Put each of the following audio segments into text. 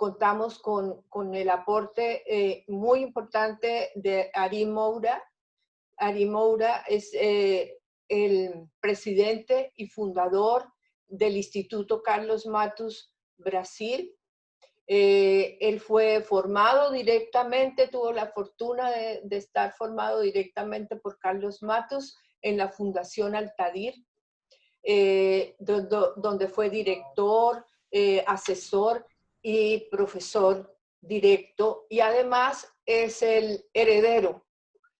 contamos con el aporte muy importante de Ari Moura. Ari Moura es el presidente y fundador del Instituto Carlos Matos Brasil. Él fue formado directamente, tuvo la fortuna de estar formado directamente por Carlos Matos en la Fundación Altadir, donde fue director, asesor y profesor directo, y además es el heredero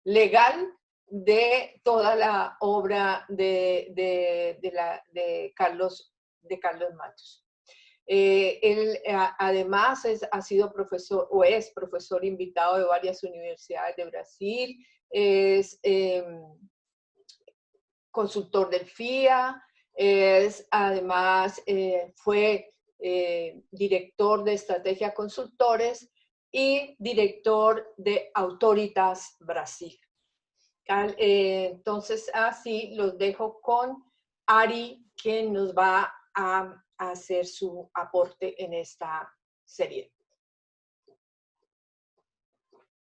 legal de toda la obra de Carlos Matos. Él además ha sido profesor o es profesor invitado de varias universidades de Brasil, es consultor del FIA, además fue director de Estrategia Consultores y director de Autoritas Brasil. Entonces, así los dejo con Ari, quien nos va a hacer su aporte en esta serie.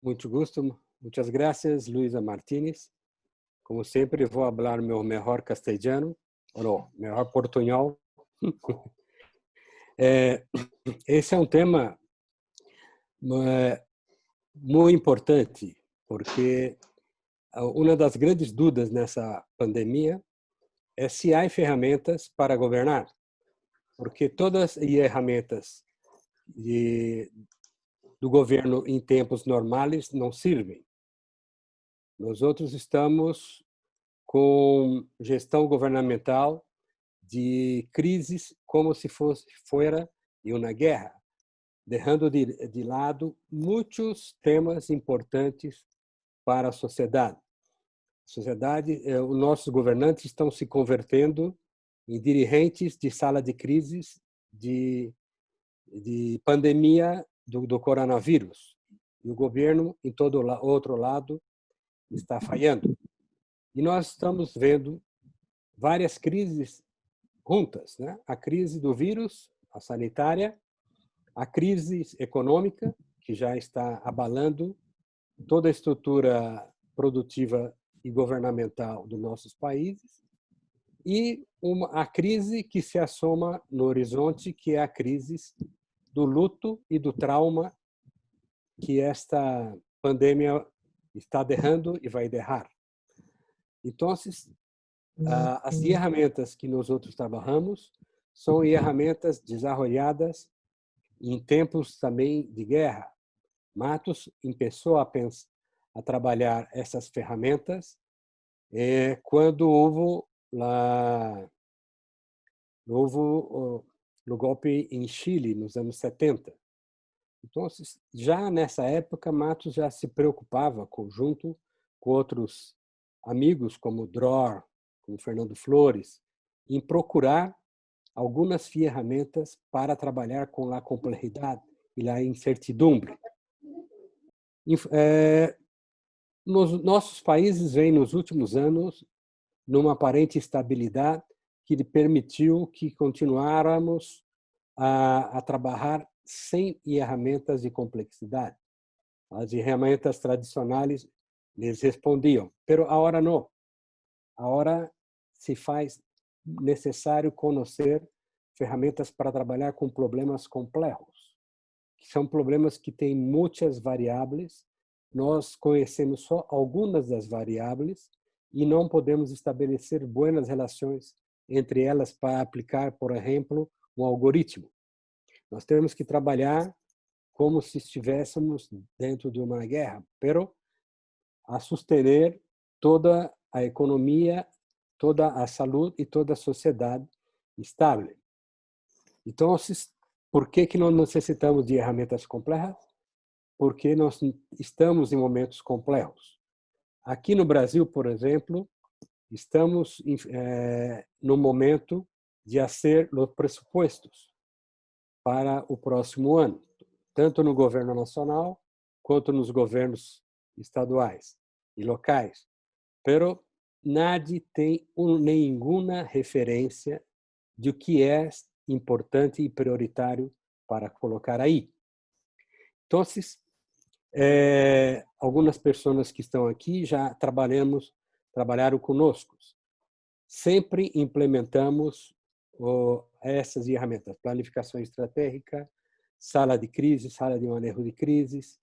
Mucho gusto, muchas gracias, Luisa Martínez. Como sempre, vou falar meu melhor castelhano, ou não, melhor portunhol. Esse é um tema muito importante, porque uma das grandes dúvidas nessa pandemia é se há ferramentas para governar, porque todas as ferramentas do governo em tempos normais não servem. Nós outros estamos com gestão governamental de crises como se fosse fora de uma guerra, deixando de lado muitos temas importantes para a sociedade. Os nossos governantes estão se convertendo em dirigentes de sala de crises de pandemia do coronavírus. E o governo, em todo outro lado, está falhando. E nós estamos vendo várias crises juntas, né? A crise do vírus, a sanitária, a crise econômica, que já está abalando toda a estrutura produtiva e governamental dos nossos países, e a crise que se assoma no horizonte, que é a crise do luto e do trauma que esta pandemia está derrando e vai derrar. Então, as ferramentas que nós outros trabalhamos são ferramentas desenvolvidas em tempos também de guerra. Matos começou a trabalhar essas ferramentas quando houve o golpe em Chile, nos anos 70. Então, já nessa época, Matos já se preocupava, junto com outros amigos, como Dror, como Fernando Flores, em procurar algumas ferramentas para trabalhar com a complexidade e a incertidumbre. Nos nossos países vêm, nos últimos anos, numa aparente estabilidade que permitiu que continuáramos a trabalhar sem ferramentas de complexidade. As ferramentas tradicionais lhes respondiam, mas agora não. Agora se faz necessário conhecer ferramentas para trabalhar com problemas complexos, que são problemas que têm muitas variáveis. Nós conhecemos só algumas das variáveis e não podemos estabelecer boas relações entre elas para aplicar, por exemplo, um algoritmo. Nós temos que trabalhar como se estivéssemos dentro de uma guerra, pero a suster toda a economia, toda a saúde e toda a sociedade estável. Então, por que nós necessitamos de ferramentas complexas? Porque nós estamos em momentos complexos. Aqui no Brasil, por exemplo, estamos no momento de fazer os pressupostos para o próximo ano, tanto no governo nacional quanto nos governos estaduais e locais. Pero nadie tem nenhuma referência de o que é importante e prioritário para colocar aí. Então, algumas pessoas que estão aqui já trabalharam conosco. Sempre implementamos essas ferramentas: planificação estratégica, sala de crise, sala de manejo de crises,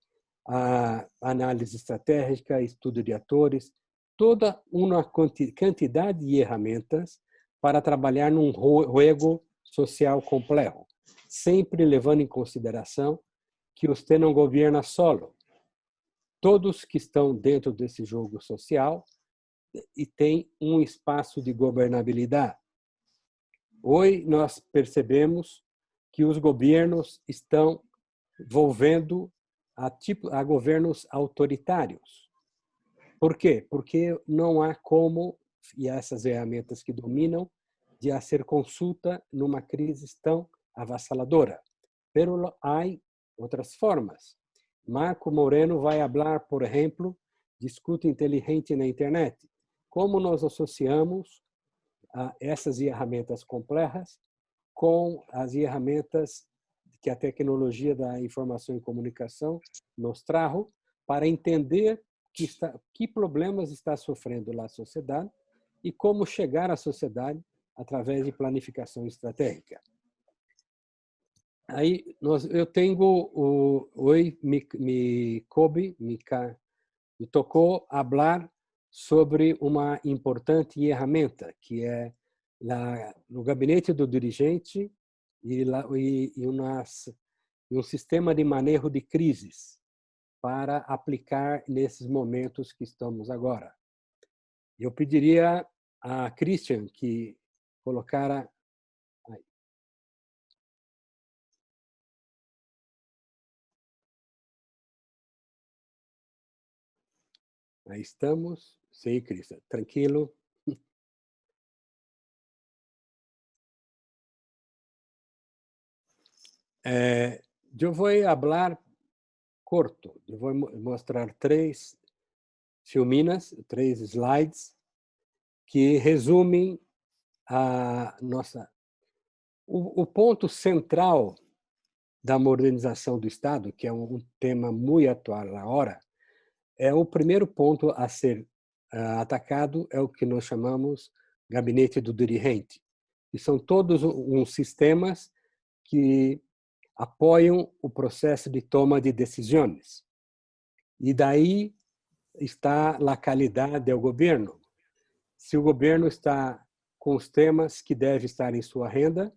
a análise estratégica, estudo de atores, toda uma quantidade de ferramentas para trabalhar num jogo social complexo, sempre levando em consideração que você não governa solo. Todos que estão dentro desse jogo social e tem um espaço de governabilidade. Hoje nós percebemos que os governos estão volvendo a governos autoritários. Por quê? Porque não há como, e essas ferramentas que dominam, de fazer consulta numa crise tão avassaladora. Mas há outras formas. Marco Moreno vai falar, por exemplo, de escuta inteligente na internet. Como nós associamos essas ferramentas complexas com as ferramentas que a tecnologia da informação e comunicação nos trajo para entender que problemas está sofrendo a sociedade e como chegar à sociedade através de planificação estratégica. Aí eu tenho hoje me tocou falar sobre uma importante ferramenta que é no gabinete do dirigente e um sistema de manejo de crises para aplicar nesses momentos que estamos agora. Eu pediria a Christian que colocara aí estamos. Sim, Christian, tranquilo. Eu vou falar corto. Eu vou mostrar 3 filminas, 3 slides que resumem a nossa o ponto central da modernização do Estado, que é um tema muito atual agora. O primeiro ponto a ser atacado é o que nós chamamos gabinete do dirigente, que são todos uns sistemas que apoiam o processo de toma de decisões. E daí está a qualidade do governo. Se o governo está com os temas que deve estar em sua agenda,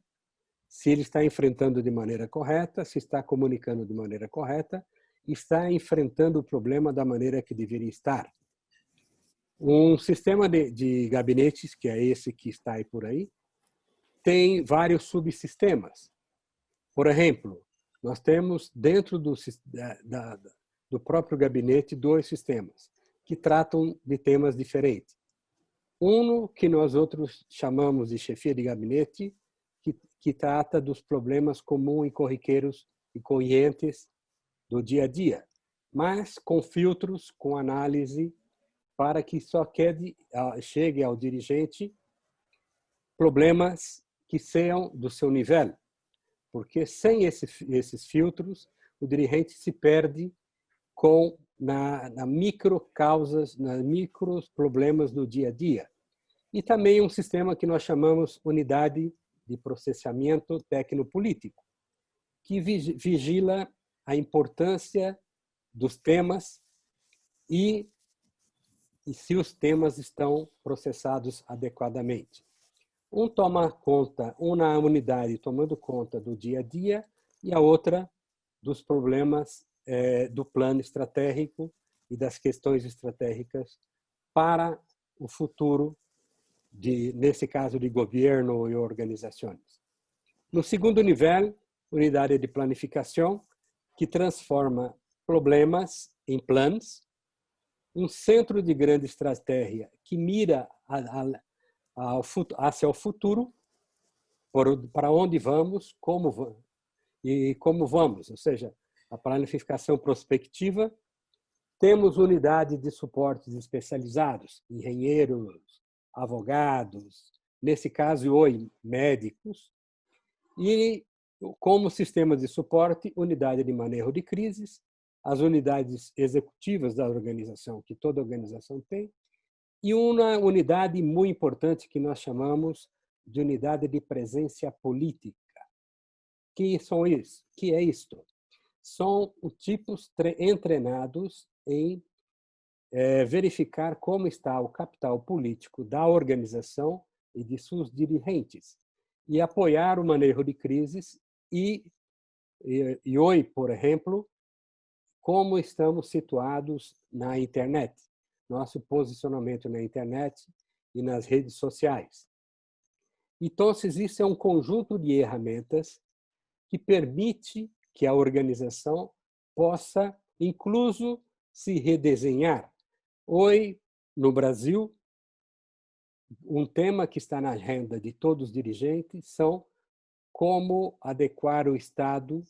se ele está enfrentando de maneira correta, se está comunicando de maneira correta, está enfrentando o problema da maneira que deveria estar. Um sistema de gabinetes, que é esse que está aí por aí, tem vários subsistemas. Por exemplo, nós temos dentro do próprio gabinete 2 sistemas que tratam de temas diferentes. Um que nós outros chamamos de chefia de gabinete, que trata dos problemas comuns e corriqueiros e correntes do dia a dia, mas com filtros, com análise, para que só chegue ao dirigente problemas que sejam do seu nível. Porque sem esses filtros, o dirigente se perde na micro causas, nas micros problemas do dia a dia. E também um sistema que nós chamamos unidade de processamento tecnopolítico, que vigila a importância dos temas e se os temas estão processados adequadamente. Uma unidade tomando conta do dia a dia e a outra dos problemas do plano estratégico e das questões estratégicas para o futuro, nesse caso, de governo e organizações. No segundo nível, unidade de planificação, que transforma problemas em planos, um centro de grande estratégia que mira hacia o futuro, para onde vamos, como vamos, ou seja, a planificação prospectiva. Temos unidade de suportes especializados, engenheiros, advogados, nesse caso hoje médicos, e como sistema de suporte, unidade de manejo de crises, as unidades executivas da organização, que toda organização tem, e uma unidade muito importante que nós chamamos de unidade de presença política. Que são isso? Que é isto? São tipos entrenados em verificar como está o capital político da organização e de seus dirigentes e apoiar o manejo de crises e hoje, por exemplo, como estamos situados na internet, nosso posicionamento na internet e nas redes sociais. Então, isso é um conjunto de ferramentas que permite que a organização possa, incluso, se redesenhar. Hoje, no Brasil, um tema que está na agenda de todos os dirigentes são como adequar o Estado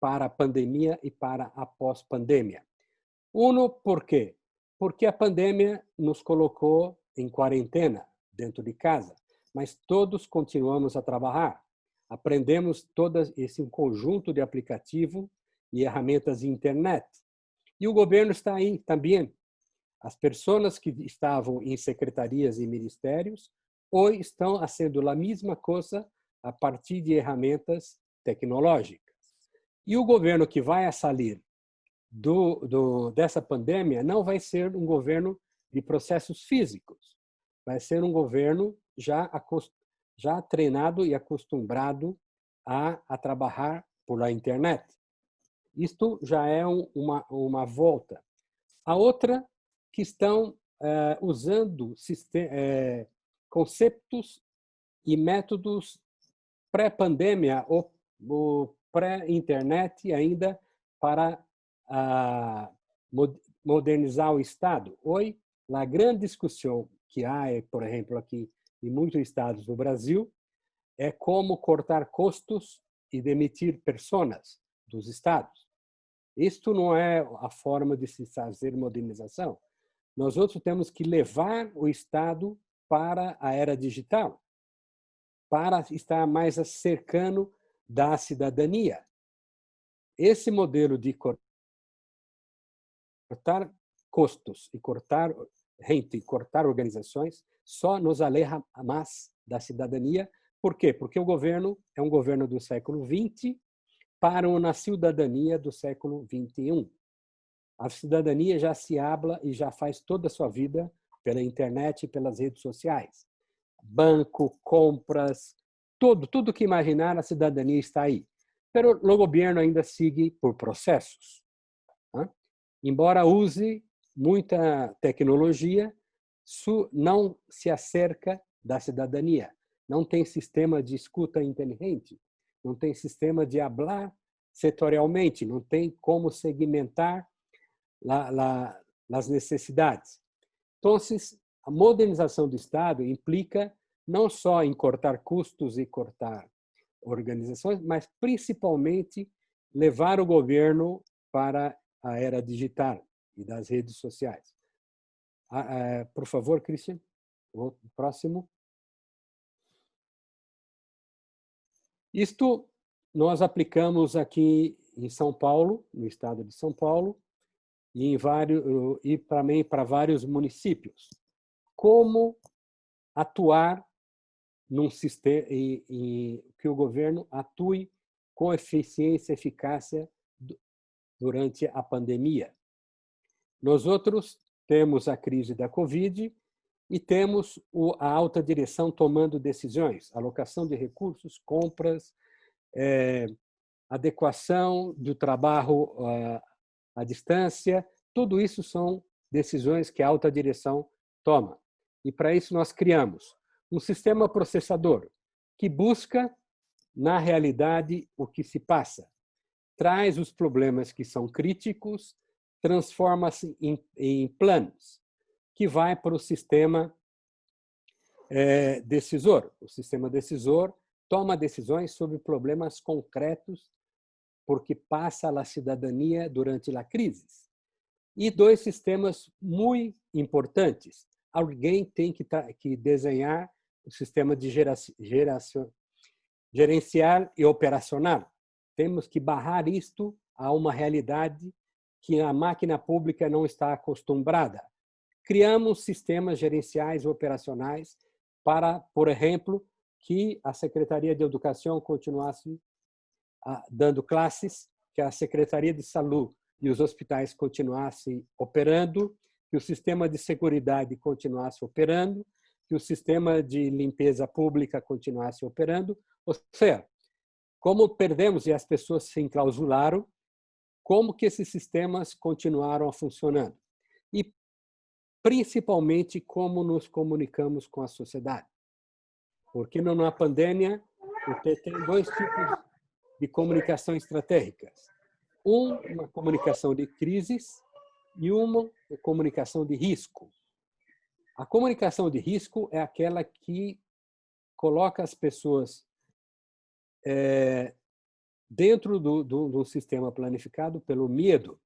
para a pandemia e para a pós-pandemia. Por quê? Porque a pandemia nos colocou em quarentena, dentro de casa, mas todos continuamos a trabalhar. Aprendemos todo esse conjunto de aplicativo e ferramentas de internet. E o governo está aí também. As pessoas que estavam em secretarias e ministérios hoje estão fazendo a mesma coisa a partir de ferramentas tecnológicas. E o governo que vai sair dessa pandemia não vai ser um governo de processos físicos, vai ser um governo já treinado e acostumado a trabalhar por a internet. Isto já é uma volta. A outra que estão usando conceitos e métodos pré-pandemia ou pré-internet ainda para modernizar o Estado. Hoje, a grande discussão que há, por exemplo, aqui em muitos estados do Brasil, é como cortar custos e demitir pessoas dos estados. Isto não é a forma de se fazer modernização. Nós outros temos que levar o Estado para a era digital, para estar mais cercano da cidadania. Esse modelo de cortar custos e cortar gente, cortar organizações, só nos aleja mais da cidadania. Por quê? Porque o governo é um governo do século XX para uma cidadania do século XXI. A cidadania já se habla e já faz toda a sua vida pela internet e pelas redes sociais. Banco, compras, tudo que imaginar, a cidadania está aí. Mas o governo ainda segue por processos. Embora use muita tecnologia, não se acerca da cidadania. Não tem sistema de escuta inteligente, não tem sistema de falar setorialmente, não tem como segmentar as necessidades. Então, a modernização do Estado implica não só em cortar custos e cortar organizações, mas principalmente levar o governo para a era digital e das redes sociais. Por favor, Christian, o próximo. Isto nós aplicamos aqui em São Paulo, no estado de São Paulo, e também para vários municípios. Como atuar num sistema e que o governo atue com eficiência e eficácia durante a pandemia. Nós outros temos a crise da Covid e temos a alta direção tomando decisões, alocação de recursos, compras, adequação do trabalho à distância, tudo isso são decisões que a alta direção toma. E para isso nós criamos um sistema processador que busca, na realidade, o que se passa. Traz os problemas que são críticos, transforma-se em planos, que vai para o sistema decisor. O sistema decisor toma decisões sobre problemas concretos, porque passa a cidadania durante a crise. E dois sistemas muito importantes. Alguém tem que desenhar o sistema de gerencial e operacional. Temos que barrar isto a uma realidade que a máquina pública não está acostumada. Criamos sistemas gerenciais e operacionais para, por exemplo, que a Secretaria de Educação continuasse dando classes, que a Secretaria de Saúde e os hospitais continuassem operando, que o sistema de seguridade continuasse operando, que o sistema de limpeza pública continuasse operando. Ou seja, como perdemos e as pessoas se enclausularam, como que esses sistemas continuaram funcionando? E, principalmente, como nos comunicamos com a sociedade. Porque numa pandemia, você tem dois tipos de comunicação estratégicas. Uma comunicação de crises e uma comunicação de risco. A comunicação de risco é aquela que coloca as pessoas dentro do sistema planificado pelo medo.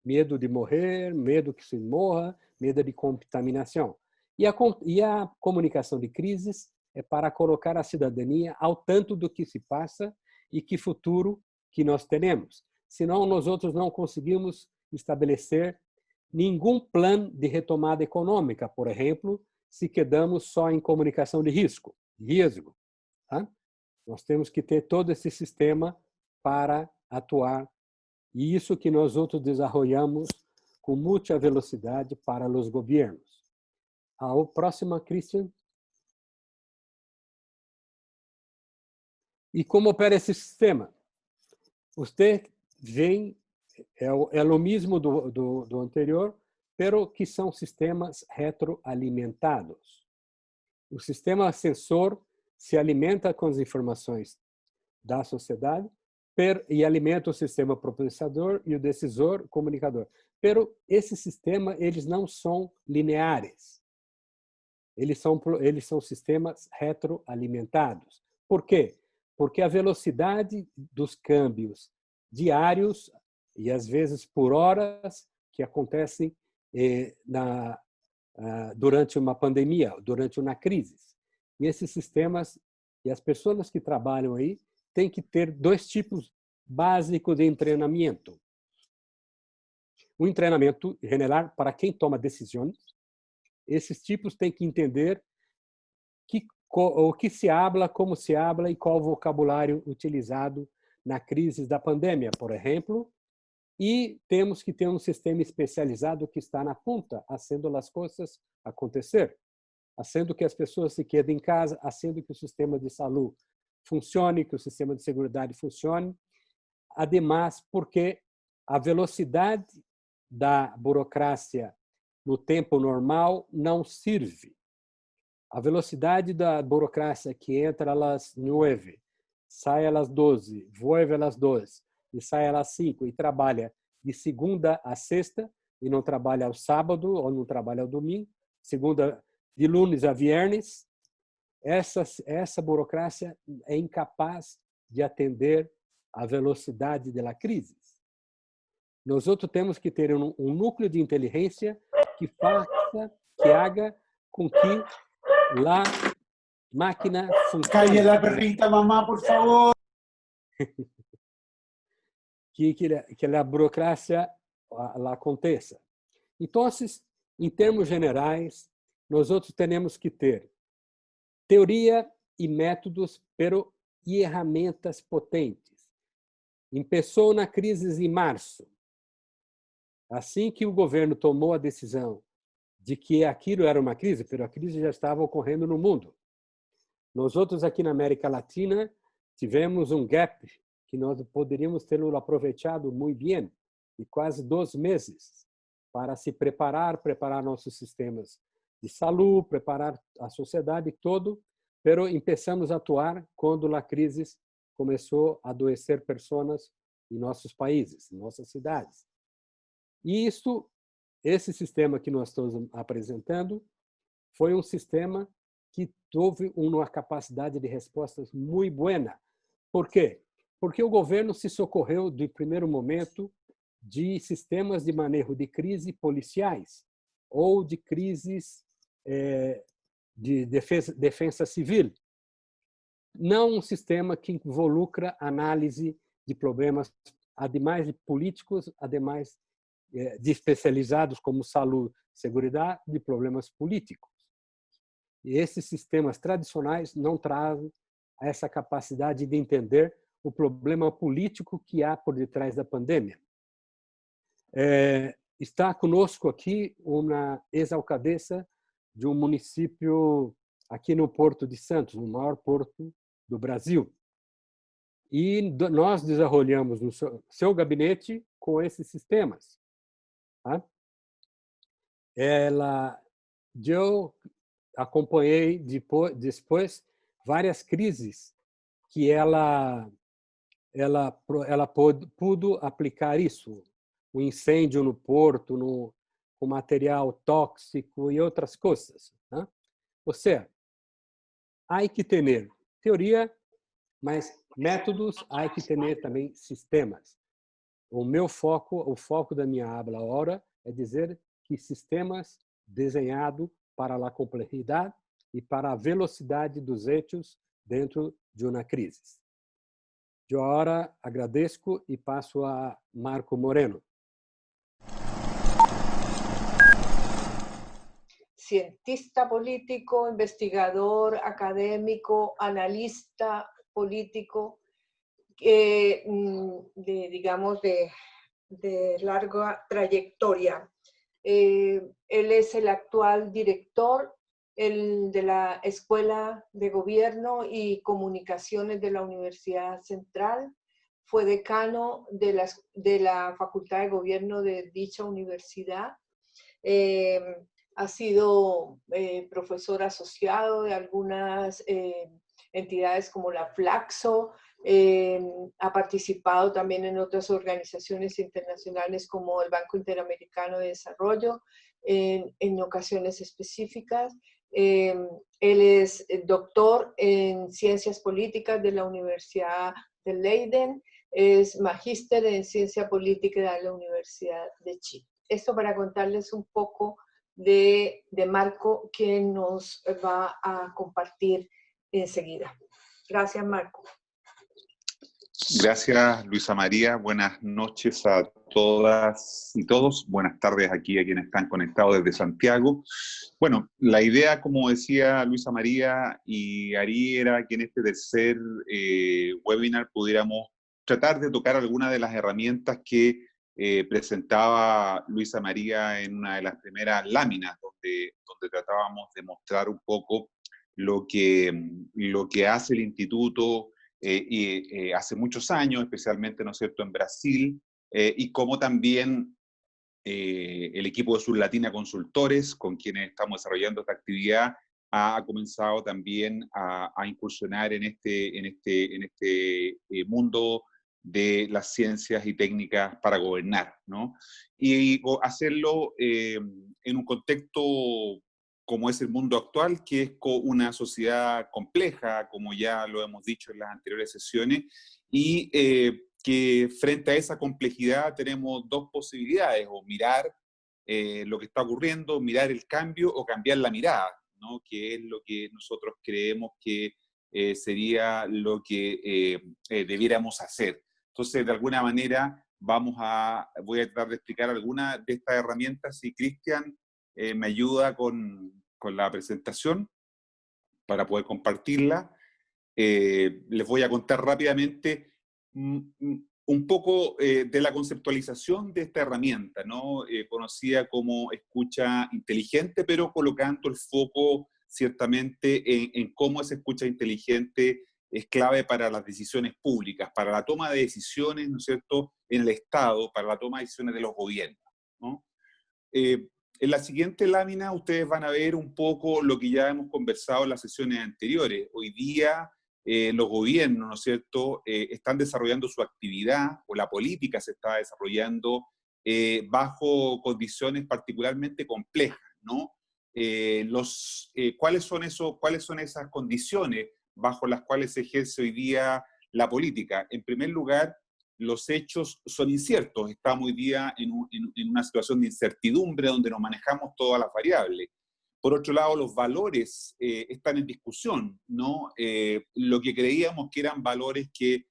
Medo de morrer, medo que se morra, medo de contaminação. E a comunicação de crises é para colocar a cidadania ao tanto do que se passa e que futuro que nós teremos. Senão, nós outros não conseguimos estabelecer nenhum plano de retomada econômica, por exemplo, se quedamos só em comunicação de risco. Tá? Nós temos que ter todo esse sistema para atuar. E isso que nós outros desenvolvemos com muita velocidade para os governos. A próxima, Christian. E como opera esse sistema? Você vem, é o mesmo do anterior, pero que são sistemas retroalimentados. O sistema sensor se alimenta com as informações da sociedade e alimenta o sistema processador e o decisor comunicador. Pero esse sistema, eles não são lineares. Eles são sistemas retroalimentados. Por quê? Porque a velocidade dos câmbios diários e às vezes por horas que acontecem durante uma pandemia, durante uma crise. E esses sistemas e as pessoas que trabalham aí têm que ter dois tipos básicos de treinamento. Um treinamento general para quem toma decisões. Esses tipos têm que entender o que se habla, como se habla e qual o vocabulário utilizado na crise da pandemia, por exemplo. E temos que ter um sistema especializado que está na ponta, fazendo as coisas acontecer, fazendo que as pessoas se quedem em casa, fazendo que o sistema de saúde funcione, que o sistema de seguridade funcione. Ademais, porque a velocidade da burocracia no tempo normal não serve. A velocidade da burocracia que entra às 9, sai às 12, vuelve às 2 e sai às 5 e trabalha de segunda a sexta e não trabalha ao sábado ou não trabalha ao domingo, de lunes a viernes, essa burocracia é incapaz de atender a velocidade da crise. Nós outros temos que ter um núcleo de inteligência que haga com que a máquina funcione. Calle la perrita, mamá, por favor. Que a burocracia aconteça. Então, em termos gerais, nós outros temos que ter teoria e métodos, pero e ferramentas potentes. Começou na crise em março. Assim que o governo tomou a decisão de que aquilo era uma crise, pero a crise já estava ocorrendo no mundo. Nós outros aqui na América Latina tivemos um gap que nós poderíamos tê-lo aproveitado muito bem, de quase 2 meses, para se preparar nossos sistemas de saúde, preparar a sociedade todo, pero começamos a atuar quando a crise começou a adoecer pessoas em nossos países, em nossas cidades. E esse sistema que nós estamos apresentando foi um sistema que teve uma capacidade de respostas muito boa. Por quê? Porque o governo se socorreu, de primeiro momento, de sistemas de manejo de crise policiais ou de crises de defesa civil. não um sistema que involucra análise de problemas, ademais de políticos, ademais de especializados como saúde, seguridade, de problemas políticos. E esses sistemas tradicionais não trazem essa capacidade de entender o problema político que há por detrás da pandemia. Está conosco aqui uma ex-alcaldesa de um município aqui no Porto de Santos, o maior porto do Brasil. E nós desenvolvemos no seu gabinete com esses sistemas. Tá? Eu acompanhei depois várias crises que ela pôde aplicar isso. O incêndio no porto, com material tóxico e outras coisas. Né? Ou seja, há que ter teoria, mas métodos, há que ter também sistemas. O foco da minha aula agora é dizer que sistemas desenhados para a complexidade e para a velocidade dos hechos dentro de uma crise. Eu agora agradeço e passo a Marco Moreno. Cientista político, investigador, académico, analista político, digamos de larga trayectoria. Él es el actual director de la Escuela de Gobierno y Comunicaciones de la Universidad Central. Fue decano de la Facultad de Gobierno de dicha universidad. Ha sido profesor asociado de algunas entidades como la Flaxo, ha participado también en otras organizaciones internacionales como el Banco Interamericano de Desarrollo en ocasiones específicas. Él es doctor en Ciencias Políticas de la Universidad de Leiden, es magíster en Ciencia Política de la Universidad de Chile. Esto para contarles un poco de Marco, quien nos va a compartir enseguida. Gracias, Marco. Gracias, Luisa María. Buenas noches a todas y todos. Buenas tardes aquí a quienes están conectados desde Santiago. Bueno, la idea, como decía Luisa María y Ari, era que en este tercer webinar pudiéramos tratar de tocar algunas de las herramientas que presentaba Luisa María en una de las primeras láminas, donde tratábamos de mostrar un poco lo que hace el Instituto hace muchos años, especialmente, ¿no es cierto?, en Brasil, y cómo también el equipo de Surlatina Consultores, con quienes estamos desarrollando esta actividad, ha comenzado también a incursionar en este mundo de las ciencias y técnicas para gobernar, ¿no? Y hacerlo en un contexto como es el mundo actual, que es una sociedad compleja, como ya lo hemos dicho en las anteriores sesiones, y que frente a esa complejidad tenemos dos posibilidades: o mirar lo que está ocurriendo, mirar el cambio, o cambiar la mirada, ¿no? Que es lo que nosotros creemos que sería lo que debiéramos hacer. Entonces, de alguna manera, voy a tratar de explicar algunas de estas herramientas, y Cristian me ayuda con la presentación para poder compartirla. Les voy a contar rápidamente un poco de la conceptualización de esta herramienta, ¿no? Conocida como escucha inteligente, pero colocando el foco ciertamente en cómo esa escucha inteligente es clave para las decisiones públicas, para la toma de decisiones, ¿no es cierto?, en el Estado, para la toma de decisiones de los gobiernos, ¿no? En la siguiente lámina ustedes van a ver un poco lo que ya hemos conversado en las sesiones anteriores. Hoy día los gobiernos, ¿no es cierto?, están desarrollando su actividad, o la política se está desarrollando bajo condiciones particularmente complejas, ¿no? ¿Cuáles son esas condiciones bajo las cuales se ejerce hoy día la política? En primer lugar, los hechos son inciertos. Estamos hoy día en una situación de incertidumbre donde nos manejamos todas las variables. Por otro lado, los valores están en discusión, ¿no? Lo que creíamos que eran valores que,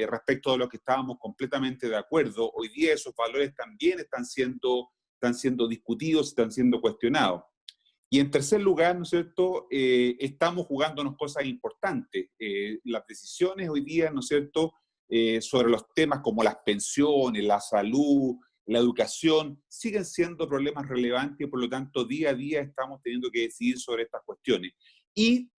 respecto a lo que estábamos completamente de acuerdo, hoy día esos valores también están siendo discutidos, están siendo cuestionados. Y en tercer lugar, ¿no es cierto?, estamos jugándonos cosas importantes. Las decisiones hoy día, ¿no es cierto?, sobre los temas como las pensiones, la salud, la educación, siguen siendo problemas relevantes y por lo tanto día a día estamos teniendo que decidir sobre estas cuestiones. Y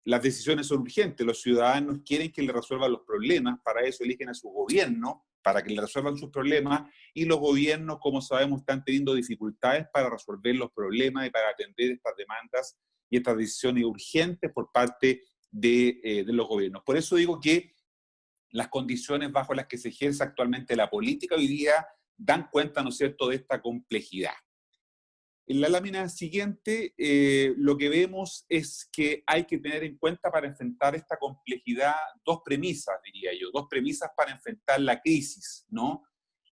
las decisiones son urgentes, los ciudadanos quieren que le resuelvan los problemas, para eso eligen a su gobierno, para que le resuelvan sus problemas, y los gobiernos, como sabemos, están teniendo dificultades para resolver los problemas y para atender estas demandas y estas decisiones urgentes por parte de los gobiernos. Por eso digo que las condiciones bajo las que se ejerce actualmente la política hoy día dan cuenta, ¿no es cierto?, de esta complejidad. En la lámina siguiente, lo que vemos es que hay que tener en cuenta para enfrentar esta complejidad dos premisas, diría yo, dos premisas para enfrentar la crisis, ¿no?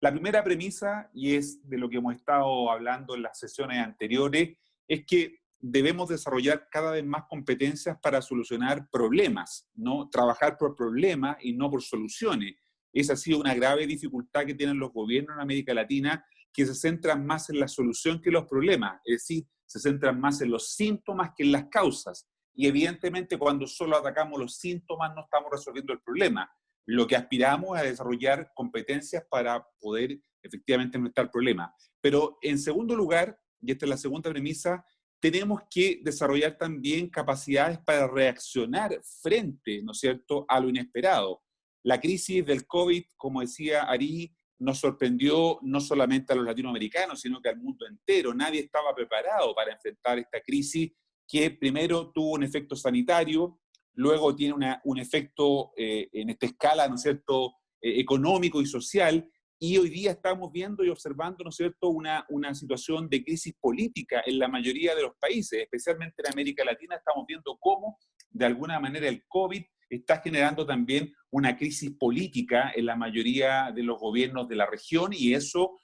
La primera premisa, y es de lo que hemos estado hablando en las sesiones anteriores, es que debemos desarrollar cada vez más competencias para solucionar problemas, ¿no? Trabajar por problemas y no por soluciones. Esa ha sido una grave dificultad que tienen los gobiernos en América Latina, que se centran más en la solución que en los problemas, es decir, se centran más en los síntomas que en las causas. Y evidentemente cuando solo atacamos los síntomas no estamos resolviendo el problema. Lo que aspiramos es a desarrollar competencias para poder efectivamente enfrentar problemas. Pero en segundo lugar, y esta es la segunda premisa, tenemos que desarrollar también capacidades para reaccionar frente, ¿no es cierto?, a lo inesperado. La crisis del COVID, como decía Ari, nos sorprendió no solamente a los latinoamericanos, sino que al mundo entero. Nadie estaba preparado para enfrentar esta crisis que primero tuvo un efecto sanitario, luego tiene un efecto en esta escala, ¿no es cierto?, económico y social, y hoy día estamos viendo y observando, ¿no es cierto?, una situación de crisis política en la mayoría de los países, especialmente en América Latina. Estamos viendo cómo, de alguna manera, el COVID está generando también una crisis política en la mayoría de los gobiernos de la región, y eso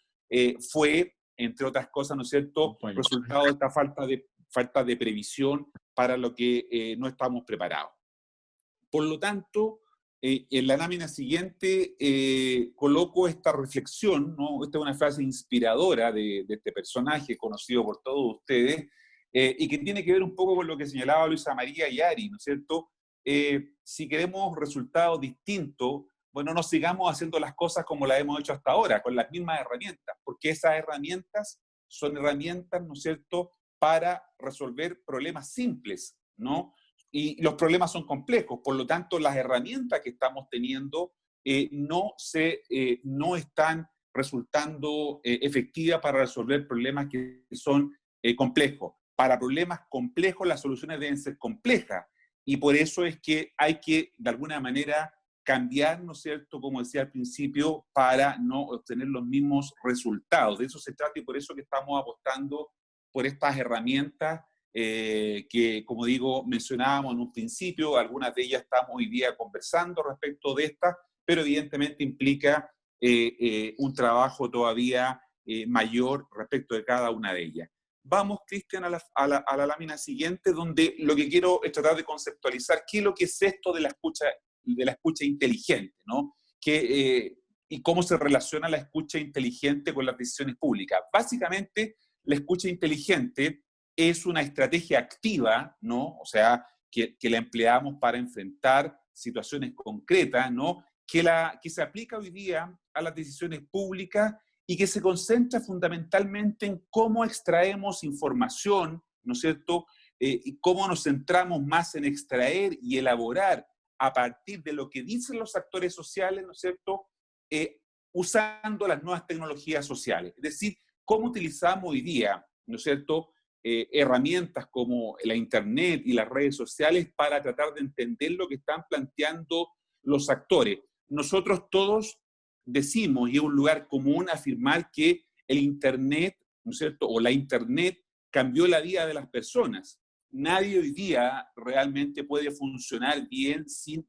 fue, entre otras cosas, ¿no es cierto?, resultado de esta falta de previsión para lo que no estamos preparados. Por lo tanto, en la lámina siguiente coloco esta reflexión, ¿no? Esta es una frase inspiradora de este personaje conocido por todos ustedes, y que tiene que ver un poco con lo que señalaba Luisa María y Ari, ¿no es cierto? Si queremos resultados distintos, bueno, no sigamos haciendo las cosas como las hemos hecho hasta ahora, con las mismas herramientas, porque esas herramientas son herramientas, ¿no es cierto?, para resolver problemas simples, ¿no? Y los problemas son complejos, por lo tanto, las herramientas que estamos teniendo no están resultando efectivas para resolver problemas que son complejos. Para problemas complejos, las soluciones deben ser complejas. Y por eso es que hay que, de alguna manera, cambiar, ¿no es cierto?, como decía al principio, para no obtener los mismos resultados. De eso se trata y por eso que estamos apostando por estas herramientas que, como digo, mencionábamos en un principio. Algunas de ellas estamos hoy día conversando respecto de estas, pero evidentemente implica un trabajo todavía mayor respecto de cada una de ellas. Vamos, Cristian, a la lámina siguiente, donde lo que quiero es tratar de conceptualizar qué es lo que es esto de la escucha inteligente, ¿no? Y cómo se relaciona la escucha inteligente con las decisiones públicas. Básicamente, la escucha inteligente es una estrategia activa, ¿no? O sea, que la empleamos para enfrentar situaciones concretas, ¿no? Que se aplica hoy día a las decisiones públicas y que se concentra fundamentalmente en cómo extraemos información, ¿no es cierto?, y cómo nos centramos más en extraer y elaborar a partir de lo que dicen los actores sociales, ¿no es cierto?, usando las nuevas tecnologías sociales. Es decir, cómo utilizamos hoy día, ¿no es cierto?, herramientas como la Internet y las redes sociales para tratar de entender lo que están planteando los actores. Nosotros todos decimos, y es un lugar común afirmar, que el Internet, ¿no es cierto?, o la Internet cambió la vida de las personas. Nadie hoy día realmente puede funcionar bien sin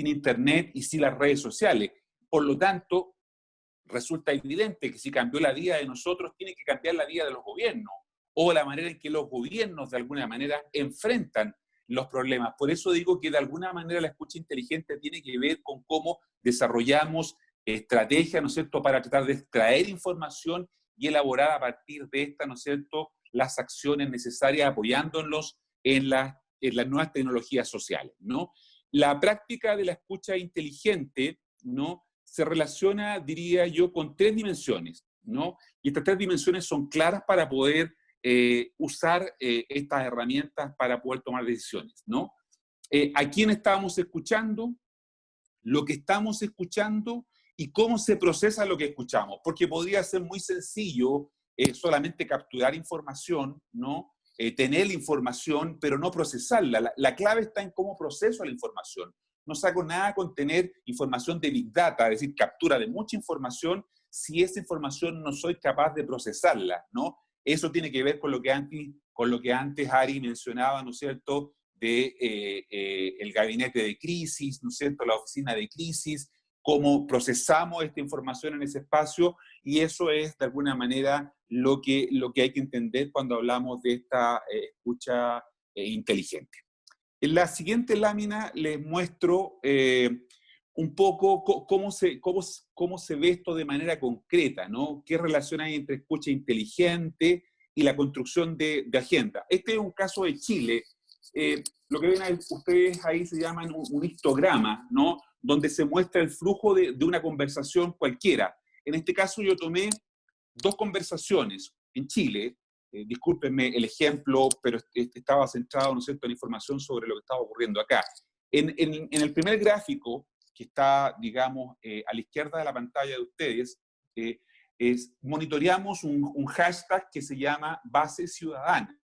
Internet y sin las redes sociales. Por lo tanto, resulta evidente que si cambió la vida de nosotros, tiene que cambiar la vida de los gobiernos. o la manera en que los gobiernos de alguna manera enfrentan los problemas. Por eso digo que de alguna manera la escucha inteligente tiene que ver con cómo desarrollamos estrategias, ¿no es cierto?, para tratar de extraer información y elaborar a partir de esta, ¿no es cierto?, las acciones necesarias apoyándonos en las nuevas tecnologías sociales, ¿no? La práctica de la escucha inteligente, ¿no?, se relaciona, diría yo, con 3 dimensiones, ¿no? Y estas 3 dimensiones son claras para poder usar estas herramientas para poder tomar decisiones, ¿no? ¿A quién estábamos escuchando? Lo que estamos escuchando y cómo se procesa lo que escuchamos, porque podría ser muy sencillo solamente capturar información, ¿no? Tener la información, pero no procesarla. La clave está en cómo proceso la información. No saco nada con tener información de Big Data, es decir, captura de mucha información, si esa información no soy capaz de procesarla, ¿no? Eso tiene que ver con lo que antes Ari mencionaba, ¿no es cierto?, de el gabinete de crisis, ¿no es cierto?, la oficina de crisis, cómo procesamos esta información en ese espacio, y eso es de alguna manera lo que hay que entender cuando hablamos de esta escucha inteligente. En la siguiente lámina les muestro un poco cómo se ve esto de manera concreta, ¿no? ¿Qué relación hay entre escucha inteligente y la construcción de agenda? Este es un caso de Chile. Lo que ven ustedes ahí se llama un histograma, ¿no?, donde se muestra el flujo de una conversación cualquiera. En este caso yo tomé 2 conversaciones en Chile, discúlpenme el ejemplo, pero estaba centrado, ¿no es cierto?, en información sobre lo que estaba ocurriendo acá. En el primer gráfico, que está, digamos, a la izquierda de la pantalla de ustedes, monitoreamos un hashtag que se llama Base Ciudadana,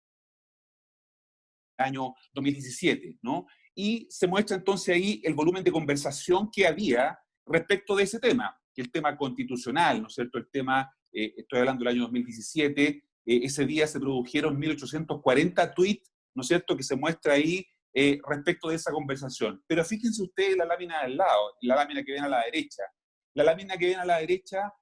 año 2017, ¿no? Y se muestra entonces ahí el volumen de conversación que había respecto de ese tema, que el tema constitucional, ¿no es cierto? El tema, estoy hablando del año 2017, ese día se produjeron 1840 tweets, ¿no es cierto?, que se muestra ahí respecto de esa conversación. Pero fíjense ustedes la lámina del lado, la lámina que ven a la derecha. La lámina que ven a la derecha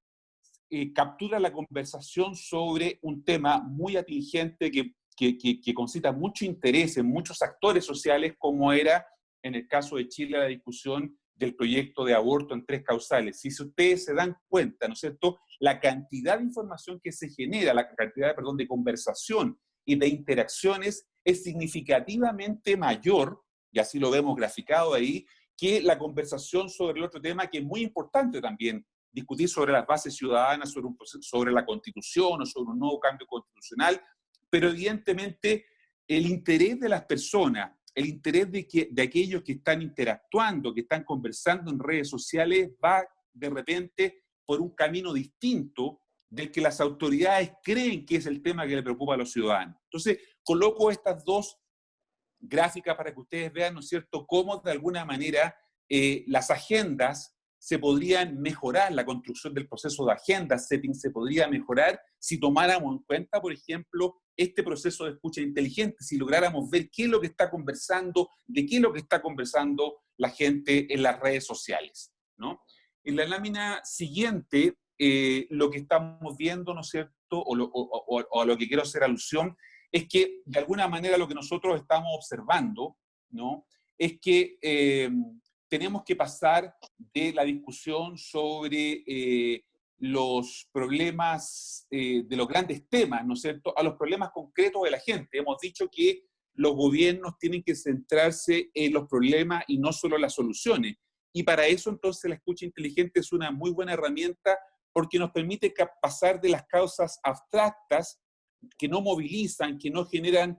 captura la conversación sobre un tema muy atingente que concita mucho interés en muchos actores sociales, como era, en el caso de Chile, la discusión del proyecto de aborto en 3 causales. Si ustedes se dan cuenta, ¿no es cierto?, la cantidad de información que se genera, la cantidad, perdón, de conversación y de interacciones es significativamente mayor, y así lo vemos graficado ahí, que la conversación sobre el otro tema, que es muy importante también, discutir sobre las bases ciudadanas, sobre la Constitución o sobre un nuevo cambio constitucional, pero evidentemente el interés de las personas, el interés de aquellos que están interactuando, que están conversando en redes sociales, va de repente por un camino distinto del que las autoridades creen que es el tema que le preocupa a los ciudadanos. Entonces, coloco estas 2 gráficas para que ustedes vean, ¿no es cierto?, cómo de alguna manera las agendas se podrían mejorar, la construcción del proceso de agenda setting se podría mejorar si tomáramos en cuenta, por ejemplo, este proceso de escucha inteligente, si lográramos ver qué es lo que está conversando, de qué es lo que está conversando la gente en las redes sociales, ¿no? En la lámina siguiente, lo que estamos viendo, ¿no es cierto?, o a lo que quiero hacer alusión, es que de alguna manera lo que nosotros estamos observando, ¿no?, es que tenemos que pasar de la discusión sobre los problemas, de los grandes temas, ¿no es cierto?, a los problemas concretos de la gente. Hemos dicho que los gobiernos tienen que centrarse en los problemas y no solo en las soluciones. Y para eso, entonces, la escucha inteligente es una muy buena herramienta porque nos permite pasar de las causas abstractas que no movilizan, que no generan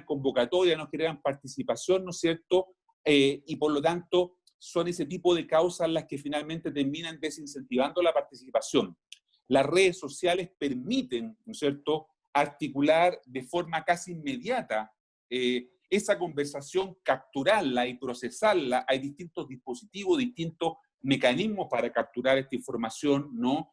convocatoria, no generan participación, ¿no es cierto?, y por lo tanto son ese tipo de causas las que finalmente terminan desincentivando la participación. Las redes sociales permiten, ¿no es cierto?, articular de forma casi inmediata esa conversación, capturarla y procesarla. Hay distintos dispositivos, distintos mecanismos para capturar esta información, ¿no?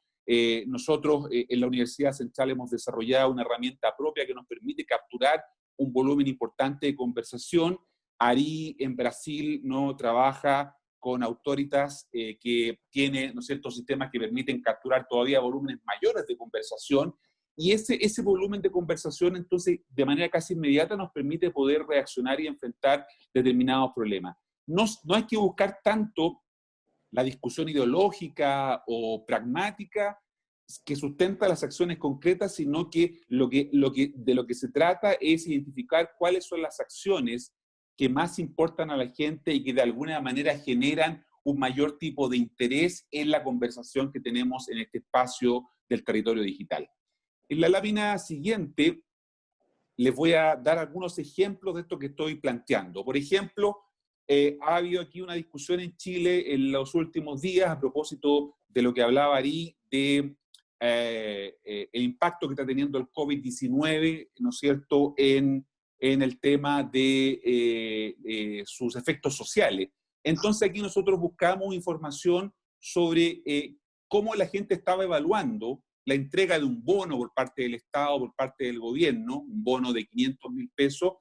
Nosotros en la Universidad Central hemos desarrollado una herramienta propia que nos permite capturar un volumen importante de conversación. Ari en Brasil no trabaja con Autoritas que tiene, ¿no es cierto?, sistemas que permiten capturar todavía volúmenes mayores de conversación, Y ese volumen de conversación, entonces, de manera casi inmediata nos permite poder reaccionar y enfrentar determinados problemas. No hay que buscar tanto la discusión ideológica o pragmática que sustenta las acciones concretas, sino que de lo que se trata es identificar cuáles son las acciones que más importan a la gente y que de alguna manera generan un mayor tipo de interés en la conversación que tenemos en este espacio del territorio digital. En la lámina siguiente les voy a dar algunos ejemplos de esto que estoy planteando. Por ejemplo, ha habido aquí una discusión en Chile en los últimos días a propósito de lo que hablaba Ari, de el impacto que está teniendo el COVID-19, ¿no es cierto?, en el tema de sus efectos sociales. Entonces aquí nosotros buscamos información sobre cómo la gente estaba evaluando la entrega de un bono por parte del Estado, por parte del gobierno, un bono de 500.000 pesos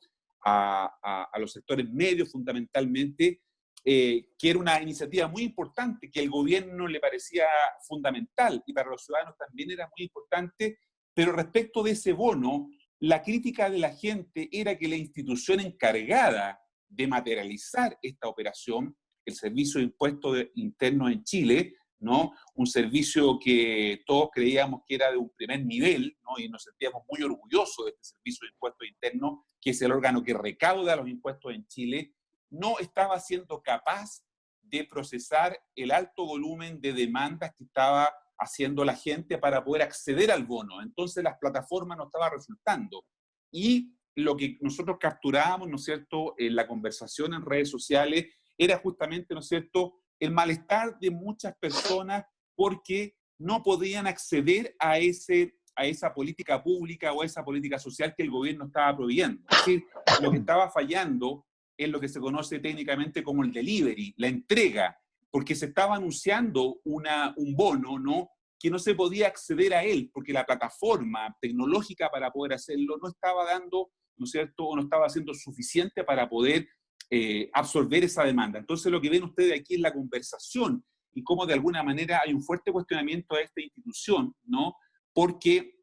a los sectores medios fundamentalmente, que era una iniciativa muy importante, que al gobierno le parecía fundamental y para los ciudadanos también era muy importante, pero respecto de ese bono, la crítica de la gente era que la institución encargada de materializar esta operación, el Servicio de Impuestos Internos en Chile, ¿no? Un servicio que todos creíamos que era de un primer nivel, ¿no? Y nos sentíamos muy orgullosos de este Servicio de Impuestos Internos, que es el órgano que recauda los impuestos en Chile, no estaba siendo capaz de procesar el alto volumen de demandas que estaba haciendo la gente para poder acceder al bono. Entonces las plataformas no estaban resultando. Y lo que nosotros capturábamos, ¿no es cierto?, en la conversación en redes sociales, era justamente, ¿no es cierto?, el malestar de muchas personas porque no podían acceder a esa política pública o a esa política social que el gobierno estaba proveyendo. Es decir, lo que estaba fallando es lo que se conoce técnicamente como el delivery, la entrega, porque se estaba anunciando un bono, ¿no?, que no se podía acceder a él, porque la plataforma tecnológica para poder hacerlo no estaba dando, ¿no es cierto?, o no estaba siendo suficiente para poder absorber esa demanda. Entonces lo que ven ustedes aquí es la conversación y cómo de alguna manera hay un fuerte cuestionamiento a esta institución, ¿no? Porque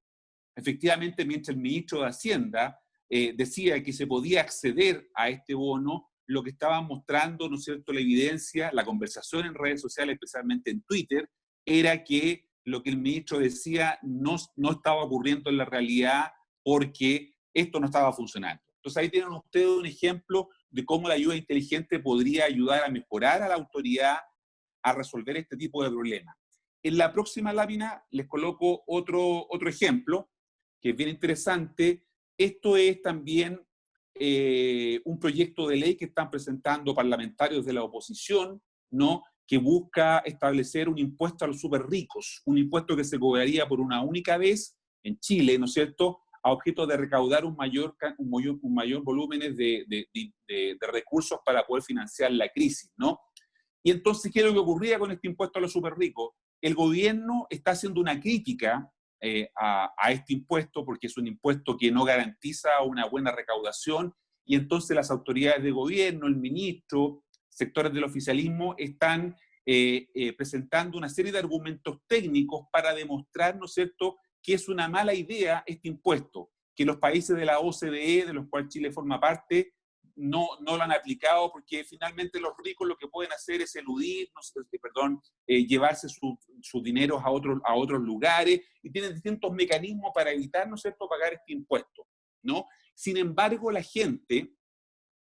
efectivamente mientras el ministro de Hacienda decía que se podía acceder a este bono, lo que estaban mostrando, ¿no es cierto?, la evidencia, la conversación en redes sociales, especialmente en Twitter, era que lo que el ministro decía no estaba ocurriendo en la realidad porque esto no estaba funcionando. Entonces ahí tienen ustedes un ejemplo de cómo la ayuda inteligente podría ayudar a mejorar a la autoridad a resolver este tipo de problemas. En la próxima lámina les coloco otro ejemplo, que es bien interesante. Esto es también un proyecto de ley que están presentando parlamentarios de la oposición, ¿no?, que busca establecer un impuesto a los súper ricos, un impuesto que se cobraría por una única vez en Chile, ¿no es cierto?, a objeto de recaudar un mayor volumen de recursos para poder financiar la crisis, ¿no? Y entonces, ¿qué es lo que ocurría con este impuesto a los súper ricos? El gobierno está haciendo una crítica a este impuesto porque es un impuesto que no garantiza una buena recaudación y entonces las autoridades de gobierno, el ministro, sectores del oficialismo están presentando una serie de argumentos técnicos para demostrar, ¿no es cierto?, que es una mala idea este impuesto, que los países de la OCDE, de los cuales Chile forma parte, no lo han aplicado porque finalmente los ricos lo que pueden hacer es eludir, llevarse sus dineros a otros lugares y tienen distintos mecanismos para evitar, ¿no es cierto?, pagar este impuesto, ¿no? Sin embargo, la gente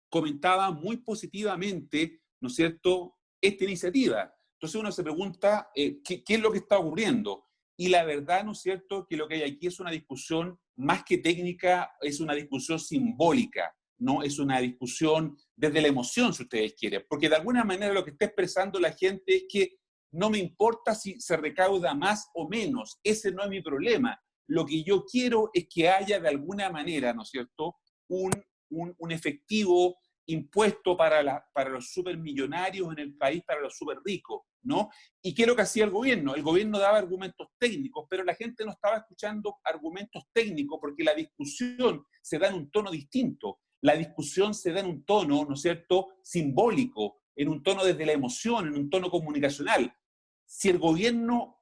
comentaba muy positivamente, ¿no es cierto?, esta iniciativa. Entonces uno se pregunta, ¿qué es lo que está ocurriendo? Y la verdad, ¿no es cierto?, que lo que hay aquí es una discusión más que técnica, es una discusión simbólica, ¿no? Es una discusión desde la emoción, si ustedes quieren, porque de alguna manera lo que está expresando la gente es que no me importa si se recauda más o menos, ese no es mi problema. Lo que yo quiero es que haya de alguna manera, ¿no es cierto?, un efectivo impuesto para los supermillonarios en el país, para los super ricos, ¿no? ¿Y qué es lo que hacía el gobierno? El gobierno daba argumentos técnicos, pero la gente no estaba escuchando argumentos técnicos porque la discusión se da en un tono distinto. La discusión se da en un tono, ¿no es cierto?, simbólico, en un tono desde la emoción, en un tono comunicacional. Si el gobierno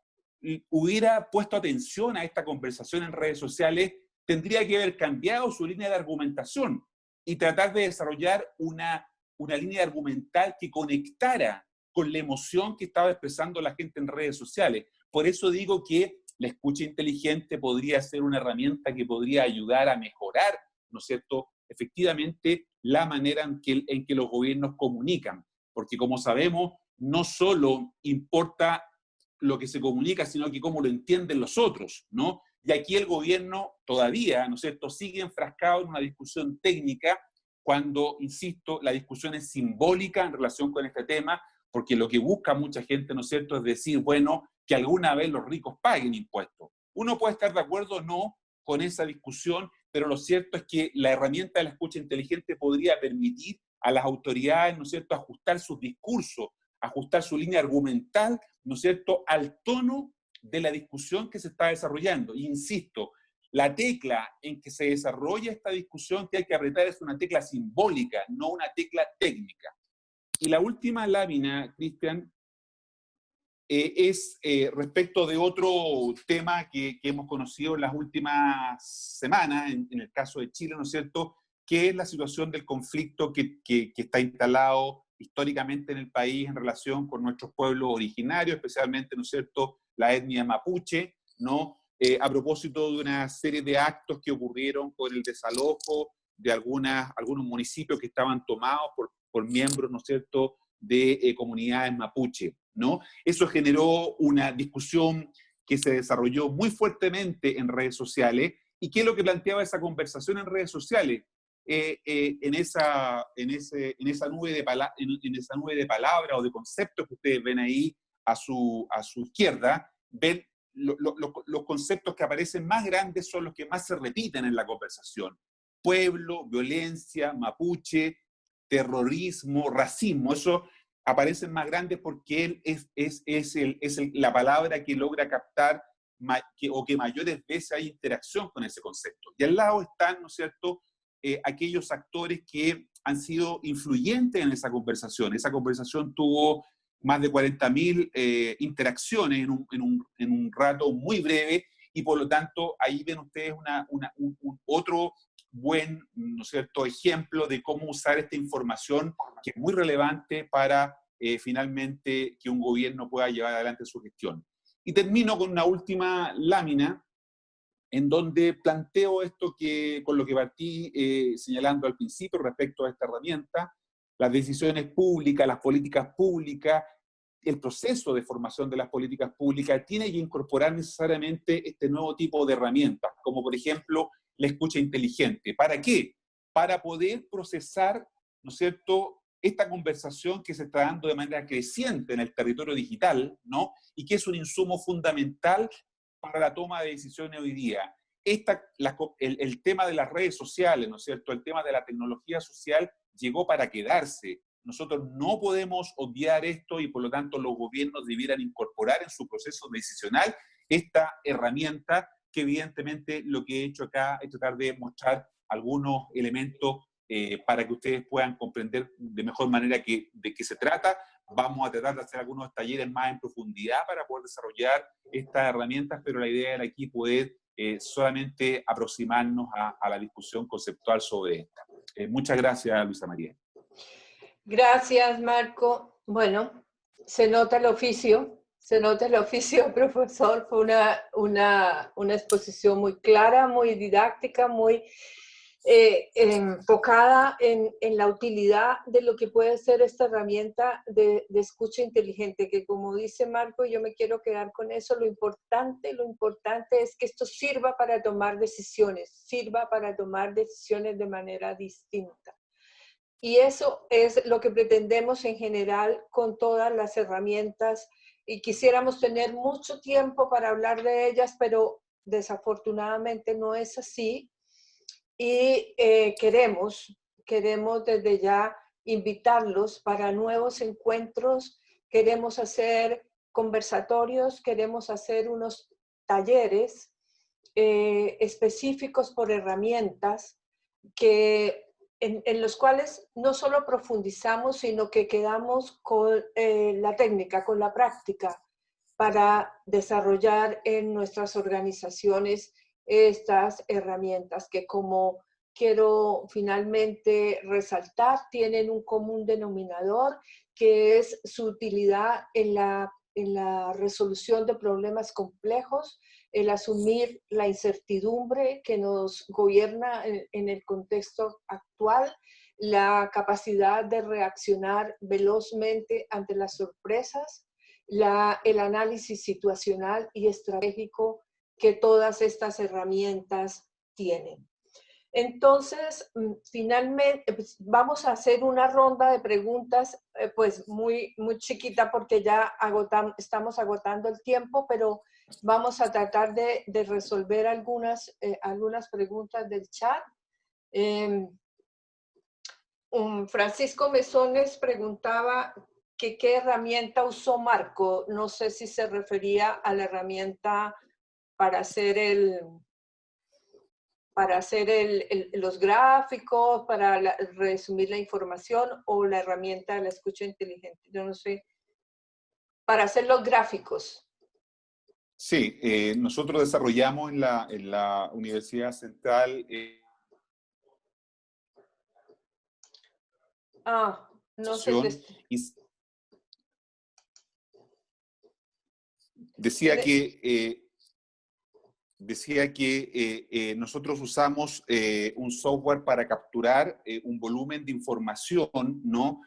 hubiera puesto atención a esta conversación en redes sociales, tendría que haber cambiado su línea de argumentación y tratar de desarrollar una línea argumental que conectara con la emoción que estaba expresando la gente en redes sociales. Por eso digo que la escucha inteligente podría ser una herramienta que podría ayudar a mejorar, ¿no es cierto?, efectivamente la manera en que los gobiernos comunican. Porque como sabemos, no solo importa lo que se comunica, sino que cómo lo entienden los otros, ¿no? Y aquí el gobierno todavía, ¿no es cierto?, sigue enfrascado en una discusión técnica cuando, insisto, la discusión es simbólica en relación con este tema, porque lo que busca mucha gente, ¿no es cierto?, es decir, bueno, que alguna vez los ricos paguen impuestos. Uno puede estar de acuerdo o no con esa discusión, pero lo cierto es que la herramienta de la escucha inteligente podría permitir a las autoridades, ¿no es cierto?, ajustar sus discursos, ajustar su línea argumental, ¿no es cierto?, al tono de la discusión que se está desarrollando. Insisto, la tecla en que se desarrolla esta discusión que hay que apretar es una tecla simbólica, no una tecla técnica. Y la última lámina, Cristian, es respecto de otro tema que hemos conocido en las últimas semanas, en el caso de Chile, ¿no es cierto?, que es la situación del conflicto que está instalado históricamente en el país en relación con nuestros pueblos originarios, especialmente, ¿no es cierto?, la etnia mapuche, ¿no?, a propósito de una serie de actos que ocurrieron con el desalojo de algunos municipios que estaban tomados por miembros, ¿no es cierto?, de comunidades mapuche, ¿no? Eso generó una discusión que se desarrolló muy fuertemente en redes sociales. ¿Y qué es lo que planteaba esa conversación en redes sociales? En esa nube de palabras o de conceptos que ustedes ven ahí a su izquierda, ven los conceptos que aparecen más grandes son los que más se repiten en la conversación. Pueblo, violencia, mapuche, terrorismo, racismo, eso aparecen más grandes porque es la palabra que logra captar o que mayores veces hay interacción con ese concepto. Y al lado están, ¿no es cierto?, aquellos actores que han sido influyentes en esa conversación. Esa conversación tuvo más de 40.000 interacciones en un rato muy breve, y por lo tanto ahí ven ustedes otro buen, ¿no es cierto?, ejemplo de cómo usar esta información que es muy relevante para finalmente que un gobierno pueda llevar adelante su gestión. Y termino con una última lámina en donde planteo esto con lo que partí señalando al principio respecto a esta herramienta: las decisiones públicas, las políticas públicas, el proceso de formación de las políticas públicas tiene que incorporar necesariamente este nuevo tipo de herramientas, como por ejemplo la escucha inteligente. ¿Para qué? Para poder procesar, ¿no es cierto?, esta conversación que se está dando de manera creciente en el territorio digital, ¿no?, y que es un insumo fundamental para la toma de decisiones hoy día. El tema de las redes sociales, ¿no es cierto?, el tema de la tecnología social llegó para quedarse. Nosotros no podemos obviar esto y por lo tanto los gobiernos debieran incorporar en su proceso decisional esta herramienta, que evidentemente lo que he hecho acá es tratar de mostrar algunos elementos para que ustedes puedan comprender de mejor manera de qué se trata. Vamos a tratar de hacer algunos talleres más en profundidad para poder desarrollar estas herramientas, pero la idea era aquí poder solamente aproximarnos a la discusión conceptual sobre esta. Muchas gracias, Luisa María. Gracias, Marco. Bueno, se nota el oficio, profesor. Fue una exposición muy clara, muy didáctica, muy enfocada en la utilidad de lo que puede ser esta herramienta de escucha inteligente, que como dice Marco, yo me quiero quedar con eso, lo importante es que esto sirva para tomar decisiones de manera distinta. Y eso es lo que pretendemos en general con todas las herramientas, y quisiéramos tener mucho tiempo para hablar de ellas, pero desafortunadamente no es así. Y queremos desde ya invitarlos para nuevos encuentros, queremos hacer conversatorios, queremos hacer unos talleres específicos por herramientas en los cuales no solo profundizamos, sino que quedamos con la técnica, con la práctica, para desarrollar en nuestras organizaciones estas herramientas que, como quiero finalmente resaltar, tienen un común denominador, que es su utilidad en la resolución de problemas complejos, el asumir la incertidumbre que nos gobierna en el contexto actual, la capacidad de reaccionar velozmente ante las sorpresas, el análisis situacional y estratégico que todas estas herramientas tienen. Entonces, finalmente, pues, vamos a hacer una ronda de preguntas, pues muy chiquita porque ya estamos agotando el tiempo, pero vamos a tratar de resolver algunas preguntas del chat. Francisco Mesones preguntaba que qué herramienta usó Marco. No sé si se refería a la herramienta para hacer los gráficos, para resumir la información, o la herramienta de la escucha inteligente. Yo no sé. Para hacer los gráficos. Sí, nosotros desarrollamos en la Universidad Central no sé. Decía que nosotros usamos un software para capturar un volumen de información, ¿no?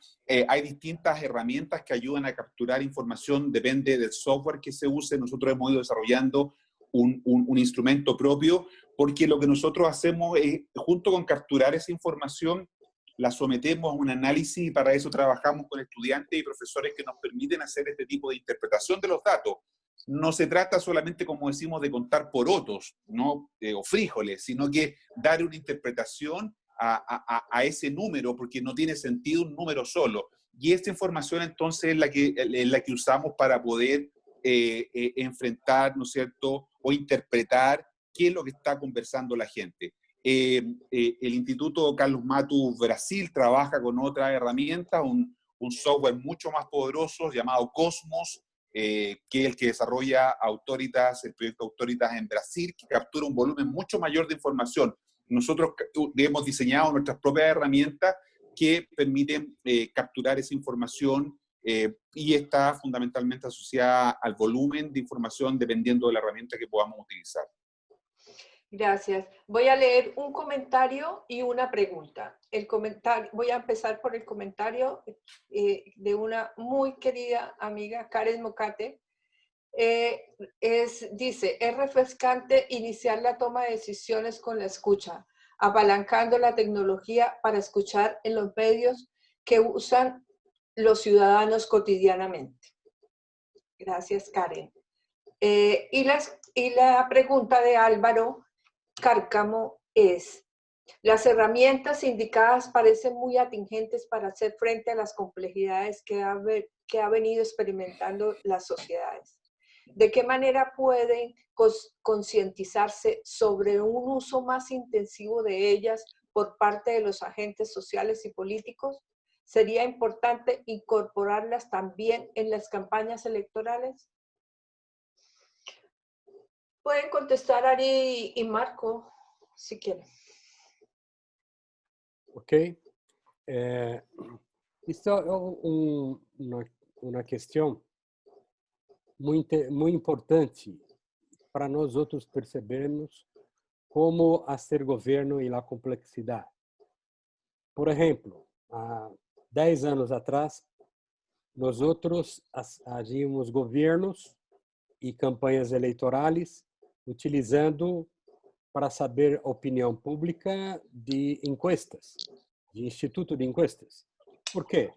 Hay distintas herramientas que ayudan a capturar información, depende del software que se use. Nosotros hemos ido desarrollando un instrumento propio, porque lo que nosotros hacemos es, junto con capturar esa información, la sometemos a un análisis, y para eso trabajamos con estudiantes y profesores que nos permiten hacer este tipo de interpretación de los datos. No se trata solamente, como decimos, de contar porotos, ¿no? O frijoles, sino que dar una interpretación a ese número, porque no tiene sentido un número solo. Y esta información entonces es la que usamos para poder enfrentar, ¿no es cierto?, o interpretar qué es lo que está conversando la gente. El Instituto Carlos Matus Brasil trabaja con otra herramienta, un software mucho más poderoso llamado Cosmos, que es el que desarrolla Autoritas, el proyecto Autoritas en Brasil, que captura un volumen mucho mayor de información. Nosotros hemos diseñado nuestras propias herramientas que permiten capturar esa información y está fundamentalmente asociada al volumen de información dependiendo de la herramienta que podamos utilizar. Gracias. Voy a leer un comentario y una pregunta. Voy a empezar por el comentario de una muy querida amiga, Karen Mocate. Dice, es refrescante iniciar la toma de decisiones con la escucha, apalancando la tecnología para escuchar en los medios que usan los ciudadanos cotidianamente. Gracias, Karen. Y la pregunta de Álvaro Cárcamo es, las herramientas indicadas parecen muy atingentes para hacer frente a las complejidades que ha venido experimentando las sociedades. ¿De qué manera pueden concientizarse sobre un uso más intensivo de ellas por parte de los agentes sociales y políticos? ¿Sería importante incorporarlas también en las campañas electorales? Pueden contestar Ari y Marco, si quieren. Ok. Esto es una cuestión muy importante para nosotros percebermos cómo hacer gobierno y la complejidad. Por ejemplo, 10 años atrás, nosotros hacíamos gobiernos y campañas electorales utilizando para saber opinião pública de encuestas, de instituto de encuestas. Por quê?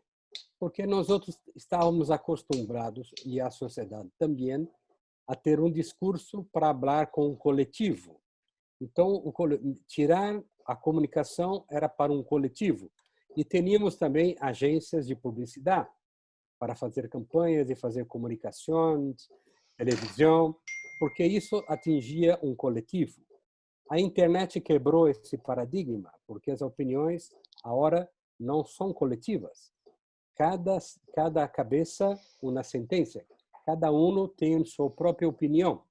Porque nós estávamos acostumbrados, e a sociedade também, a ter um discurso para falar com o coletivo. Então, tirar a comunicação era para um coletivo. E teníamos também agências de publicidade para fazer campanhas e fazer comunicações, televisão, porque isso atingia um coletivo. A internet quebrou esse paradigma, porque as opiniões agora não são coletivas. Cada cabeça uma sentença. cada um tem sua própria opinião.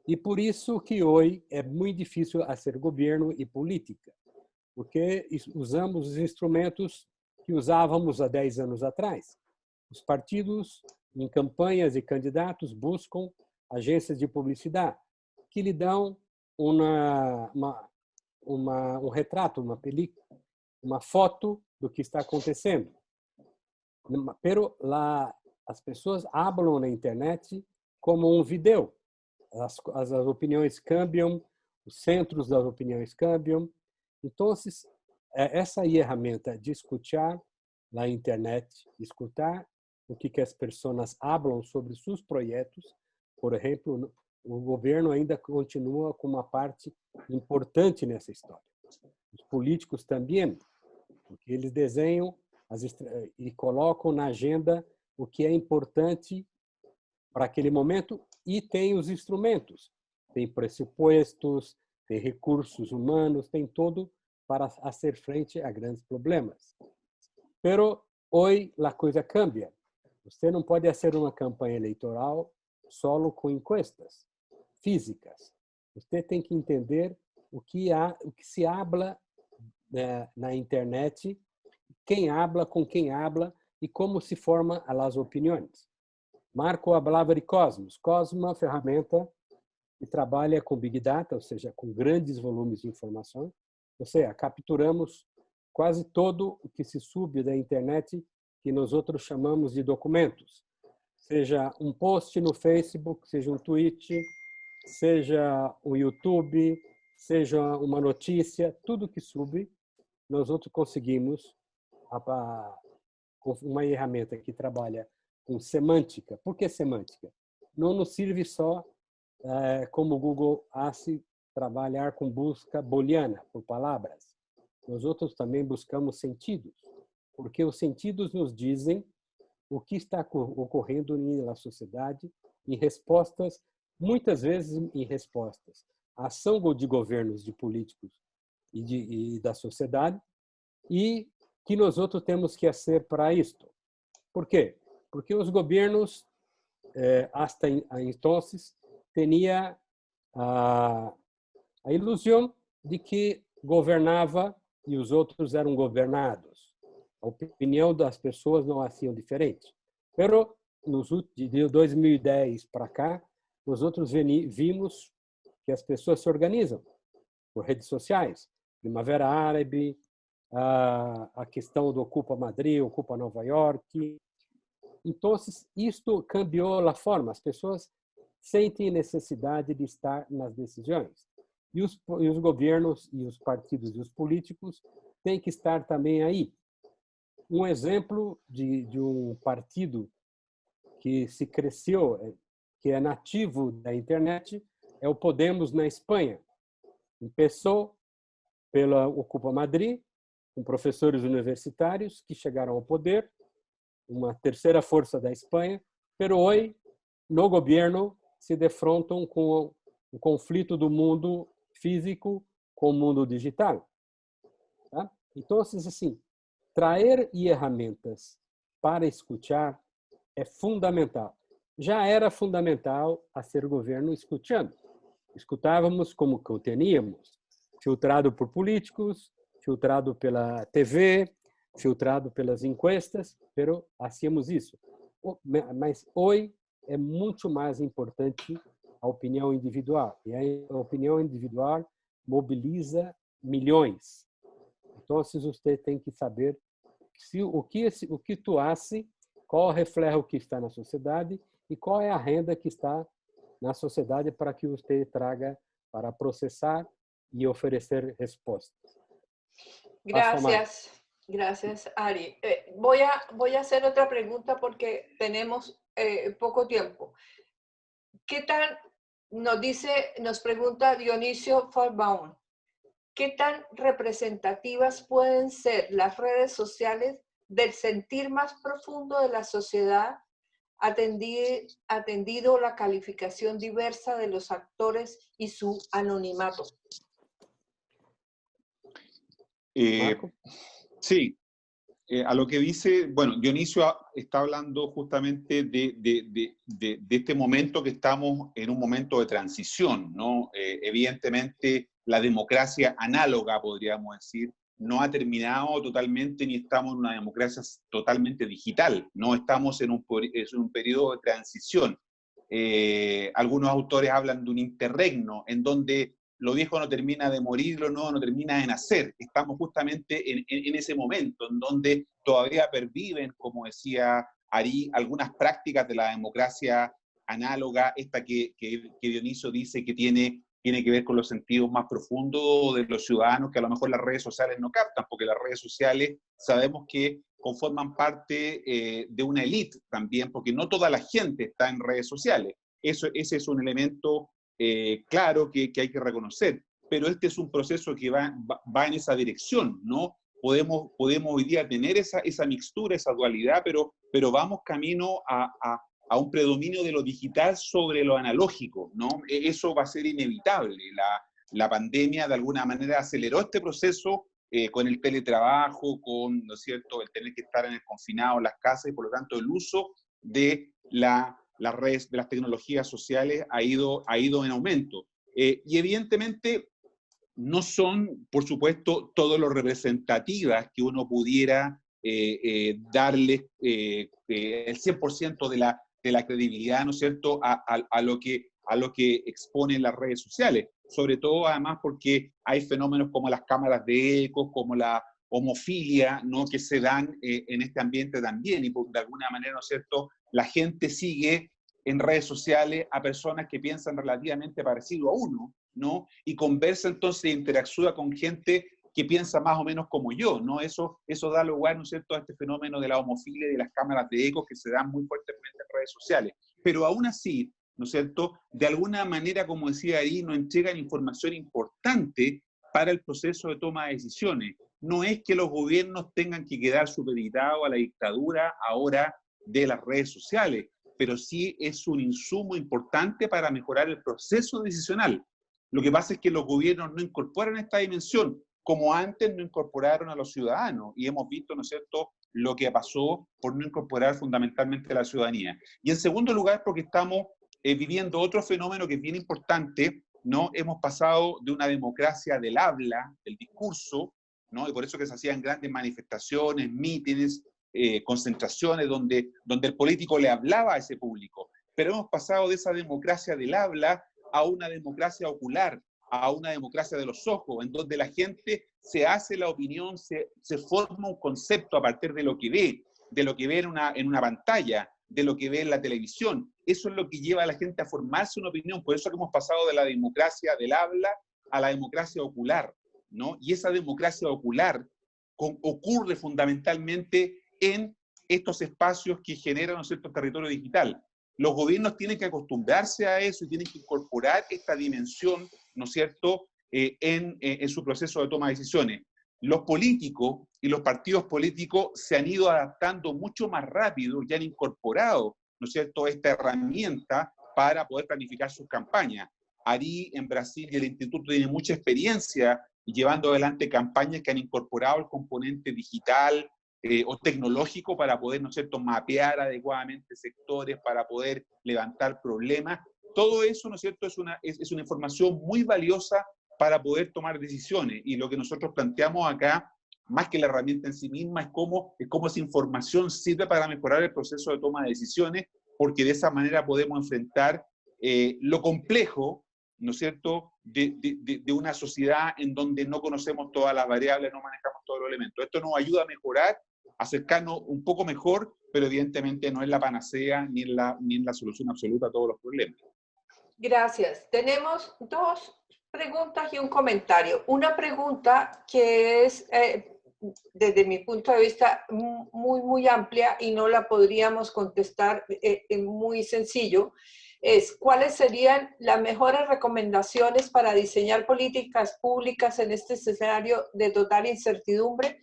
E por isso que hoje é muito difícil fazer governo e política, porque usamos os instrumentos que usávamos há 10 anos atrás. Os partidos, em campanhas e candidatos, buscam agências de publicidade que lhe dão um retrato, uma película, uma foto do que está acontecendo. Pero as pessoas falam na internet como um vídeo. As opiniões cambiam, os centros das opiniões cambiam. Então, essa ferramenta de escutar na internet, escutar o que as pessoas falam sobre seus projetos, por exemplo, o governo ainda continua com uma parte importante nessa história. Os políticos também, porque eles desenham e colocam na agenda o que é importante para aquele momento e tem os instrumentos. Tem pressupostos, tem recursos humanos, tem tudo para fazer frente a grandes problemas. Pero hoje a coisa cambia. Você não pode fazer uma campanha eleitoral solo com encuestas físicas. Você tem que entender o que se habla na internet, quem habla, com quem habla e como se formam as opiniões. Marco falava de Cosmos. Cosmos é uma ferramenta que trabalha com Big Data, ou seja, com grandes volumes de informação. Ou seja, capturamos quase todo o que se sube da internet que nós outros chamamos de documentos. Seja um post no Facebook, seja um tweet, seja o YouTube, seja uma notícia, tudo que sube, nós outros conseguimos com uma ferramenta que trabalha com semântica. Por que semântica? Não nos serve só como o Google hace trabalhar com busca booleana por palavras. Nós outros também buscamos sentidos, porque os sentidos nos dizem o que está ocorrendo na sociedade em respostas, muitas vezes em respostas à ação de governos, de políticos e da sociedade, e que nós outros temos que fazer para isto. Por quê? Porque os governos, hasta entonces, tinham a ilusão de que governava e os outros eram governados. A opinião das pessoas não assim diferente. Pero de 2010 para cá, nós outros vimos que as pessoas se organizam por redes sociais. Primavera Árabe, a questão do Ocupa Madrid, Ocupa Nova York. Então, isto cambiou a forma. As pessoas sentem necessidade de estar nas decisões. E os governos e os partidos e os políticos têm que estar também aí. Um exemplo de um partido que se cresceu, que é nativo da internet, é o Podemos na Espanha. Começou pela Ocupa Madrid, com professores universitários que chegaram ao poder, uma terceira força da Espanha, pero hoje, no governo, se defrontam com o conflito do mundo físico com o mundo digital. Tá? Então, assim, trazer ferramentas para escutar é fundamental. Já era fundamental a ser governo escutando. Escutávamos como que teníamos, filtrado por políticos, filtrado pela TV, filtrado pelas encuestas, pero hacíamos isso. Mas hoje é muito mais importante a opinião individual. E a opinião individual mobiliza milhões. Então, você tem que saber o que tu hace, qual reflete o que está na sociedade e qual é a renda que está na sociedade para que você traga para processar y oferecer respuestas. Gracias, Ari. Voy a hacer otra pregunta porque tenemos poco tiempo. ¿Qué tan, nos pregunta Dionisio Falbaum, qué tan representativas pueden ser las redes sociales del sentir más profundo de la sociedad, atendido la calificación diversa de los actores y su anonimato? Sí, a lo que dice, bueno, Dionisio está hablando justamente de este momento que estamos en un momento de transición, ¿no? Evidentemente, la democracia análoga, podríamos decir, no ha terminado totalmente, ni estamos en una democracia totalmente digital, no estamos en un periodo de transición. Algunos autores hablan de un interregno, en donde lo viejo no termina de morir, lo nuevo no termina de nacer. Estamos justamente en ese momento, en donde todavía perviven, como decía Ari, algunas prácticas de la democracia análoga, esta que Dionisio dice que tiene que ver con los sentidos más profundos de los ciudadanos, que a lo mejor las redes sociales no captan, porque las redes sociales sabemos que conforman parte de una élite también, porque no toda la gente está en redes sociales. Ese es un elemento claro que hay que reconocer, pero este es un proceso que va en esa dirección, ¿no? Podemos hoy día tener esa mixtura, esa dualidad, pero vamos camino a un predominio de lo digital sobre lo analógico, ¿no? Eso va a ser inevitable. La pandemia de alguna manera aceleró este proceso con el teletrabajo, con, ¿no es cierto?, el tener que estar en el confinado en las casas, y por lo tanto el uso de las redes, de las tecnologías sociales ha ido en aumento. Y evidentemente no son, por supuesto, todo lo representativas que uno pudiera darle el 100% de la credibilidad, ¿no es cierto?, a lo que exponen las redes sociales. Sobre todo, además, porque hay fenómenos como las cámaras de ecos, como la homofilia, ¿no?, que se dan en este ambiente también, y de alguna manera, ¿no es cierto?, la gente sigue en redes sociales a personas que piensan relativamente parecido a uno, ¿no? Y conversa entonces e interactúa con gente que piensa más o menos como yo, ¿no? Eso da lugar, ¿no es cierto?, a este fenómeno de la homofilia y de las cámaras de ecos que se dan muy fuertemente en redes sociales. Pero aún así, ¿no es cierto?, de alguna manera, como decía ahí, nos entregan información importante para el proceso de toma de decisiones. No es que los gobiernos tengan que quedar supeditados a la dictadura ahora de las redes sociales, pero sí es un insumo importante para mejorar el proceso decisional. Lo que pasa es que los gobiernos no incorporan esta dimensión, como antes no incorporaron a los ciudadanos, y hemos visto, ¿no es cierto?, lo que pasó por no incorporar fundamentalmente a la ciudadanía. Y en segundo lugar, porque estamos viviendo otro fenómeno que es bien importante, ¿no? Hemos pasado de una democracia del habla, del discurso, ¿no? Y por eso que se hacían grandes manifestaciones, mítines, concentraciones donde el político le hablaba a ese público. Pero hemos pasado de esa democracia del habla a una democracia ocular, a una democracia de los ojos, en donde la gente se hace la opinión, se forma un concepto a partir de lo que ve en una pantalla, de lo que ve en la televisión. Eso es lo que lleva a la gente a formarse una opinión. Por eso que hemos pasado de la democracia del habla a la democracia ocular, ¿no? Y esa democracia ocular ocurre fundamentalmente en estos espacios que generan, ¿no es cierto?, territorio digital. Los gobiernos tienen que acostumbrarse a eso y tienen que incorporar esta dimensión, ¿no es cierto?, en su proceso de toma de decisiones. Los políticos y los partidos políticos se han ido adaptando mucho más rápido y han incorporado, ¿no es cierto?, esta herramienta para poder planificar sus campañas. Ari, en Brasil, y el instituto tiene mucha experiencia llevando adelante campañas que han incorporado el componente digital o tecnológico para poder, ¿no es cierto?, mapear adecuadamente sectores, para poder levantar problemas. Todo eso, ¿no es cierto?, es una información muy valiosa para poder tomar decisiones. Y lo que nosotros planteamos acá, más que la herramienta en sí misma, es cómo esa información sirve para mejorar el proceso de toma de decisiones, porque de esa manera podemos enfrentar lo complejo, ¿no es cierto?, de una sociedad en donde no conocemos todas las variables, no manejamos todos los elementos. Esto nos ayuda a mejorar, acercarnos un poco mejor, pero evidentemente no es la panacea ni en la solución absoluta a todos los problemas. Gracias. Tenemos dos preguntas y un comentario. Una pregunta que es, desde mi punto de vista, muy amplia y no la podríamos contestar muy sencillo, es ¿cuáles serían las mejores recomendaciones para diseñar políticas públicas en este escenario de total incertidumbre?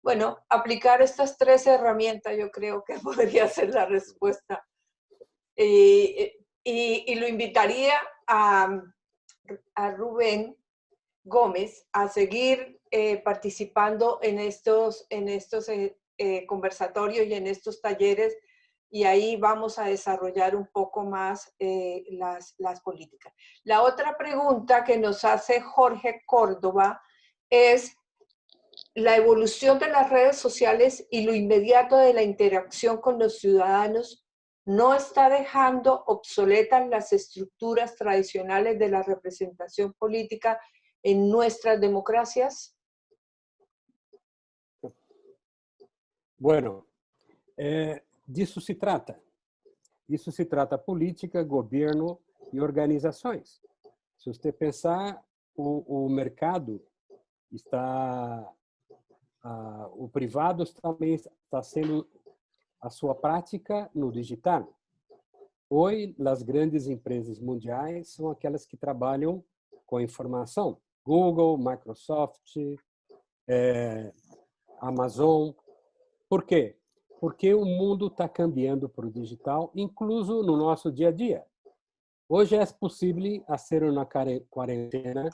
Bueno, aplicar estas 3 herramientas yo creo que podría ser la respuesta. Y lo invitaría a Rubén Gómez a seguir participando en estos conversatorios y en estos talleres, y ahí vamos a desarrollar un poco más las políticas. La otra pregunta que nos hace Jorge Córdoba es la evolución de las redes sociales y lo inmediato de la interacción con los ciudadanos no está dejando obsoletas las estructuras tradicionales de la representación política en nuestras democracias. Bueno, disso se trata. Isso se trata política, governo e organizações. Se você pensar, o mercado está, o privado também está sendo a sua prática no digital. Hoje, as grandes empresas mundiais são aquelas que trabalham com informação. Google, Microsoft, Amazon. Por quê? Porque o mundo está cambiando para o digital, incluso no nosso dia a dia. Hoje é possível fazer uma quarentena,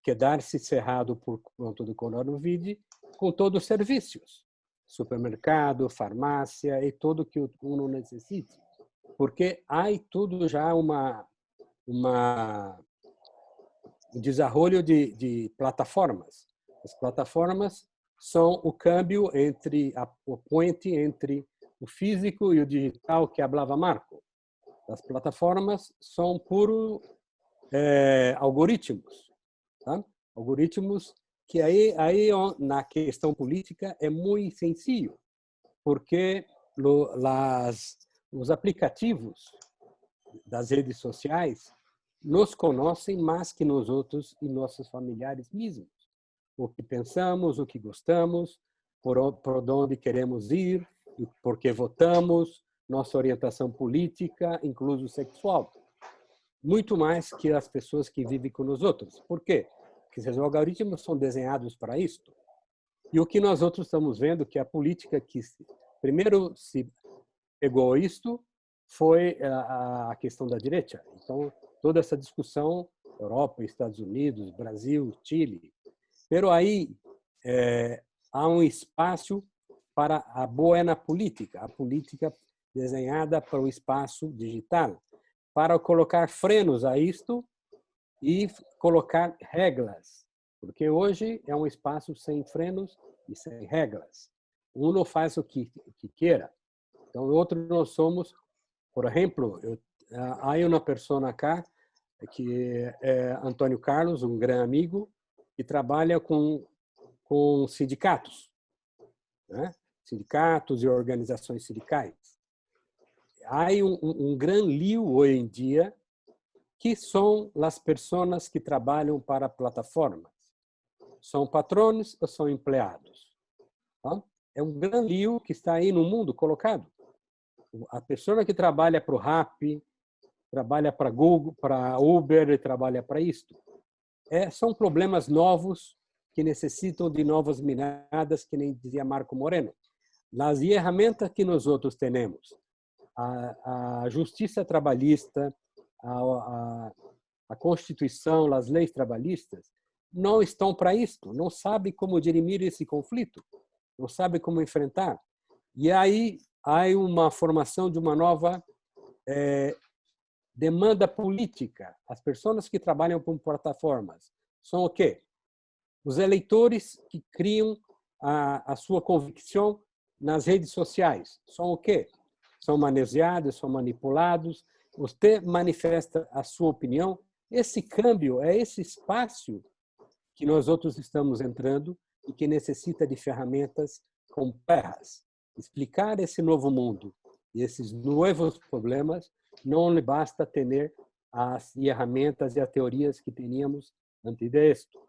quedar-se cerrado por conta do coronavírus, com todos os serviços, supermercado, farmácia e tudo que uno necessite, porque há tudo já um desenvolvimento de plataformas. As plataformas são o câmbio o ponte entre o físico e o digital que falava Marco. As plataformas são puro algoritmos, tá? Algoritmos que aí na questão política é muito sencillo, porque os aplicativos das redes sociais nos conhecem mais que nós outros e nossos familiares mesmos. O que pensamos, o que gostamos, por onde queremos ir, por que votamos, nossa orientação política, incluso sexual. Muito mais que as pessoas que vivem com nós outros. Por quê? Porque esses algoritmos são desenhados para isto. E o que nós outros estamos vendo que a política que primeiro se pegou isto foi a questão da direita. Então, toda essa discussão, Europa, Estados Unidos, Brasil, Chile. Pero aí há um espaço para a boa política, a política desenhada para o espaço digital, para colocar frenos a isto e colocar regras, porque hoje é um espaço sem frenos e sem regras. Um não faz o que queira. Então, outro nós somos, por exemplo, há uma pessoa cá que é Antônio Carlos, um grande amigo, que trabalha com sindicatos, né? Sindicatos e organizações sindicais. Há um grande lío hoje em dia que são as pessoas que trabalham para plataformas. São patrões ou são empregados? Tá? É um grande lío que está aí no mundo colocado. A pessoa que trabalha para o Rappi, trabalha para Google, para Uber e trabalha para isto. São problemas novos que necessitam de novas miradas, que nem dizia Marco Moreno. As ferramentas que nós outros temos, a justiça trabalhista, a Constituição, as leis trabalhistas, não estão para isto, não sabem como dirimir esse conflito, não sabem como enfrentar. E aí há uma formação de uma nova demanda política. As pessoas que trabalham com plataformas são o quê? Os eleitores que criam a sua convicção nas redes sociais. São o quê? São manuseados, são manipulados. Você manifesta a sua opinião. Esse câmbio é esse espaço que nós outros estamos entrando e que necessita de ferramentas completas. Explicar esse novo mundo e esses novos problemas não lhe basta ter as ferramentas e as teorias que teníamos antes disto.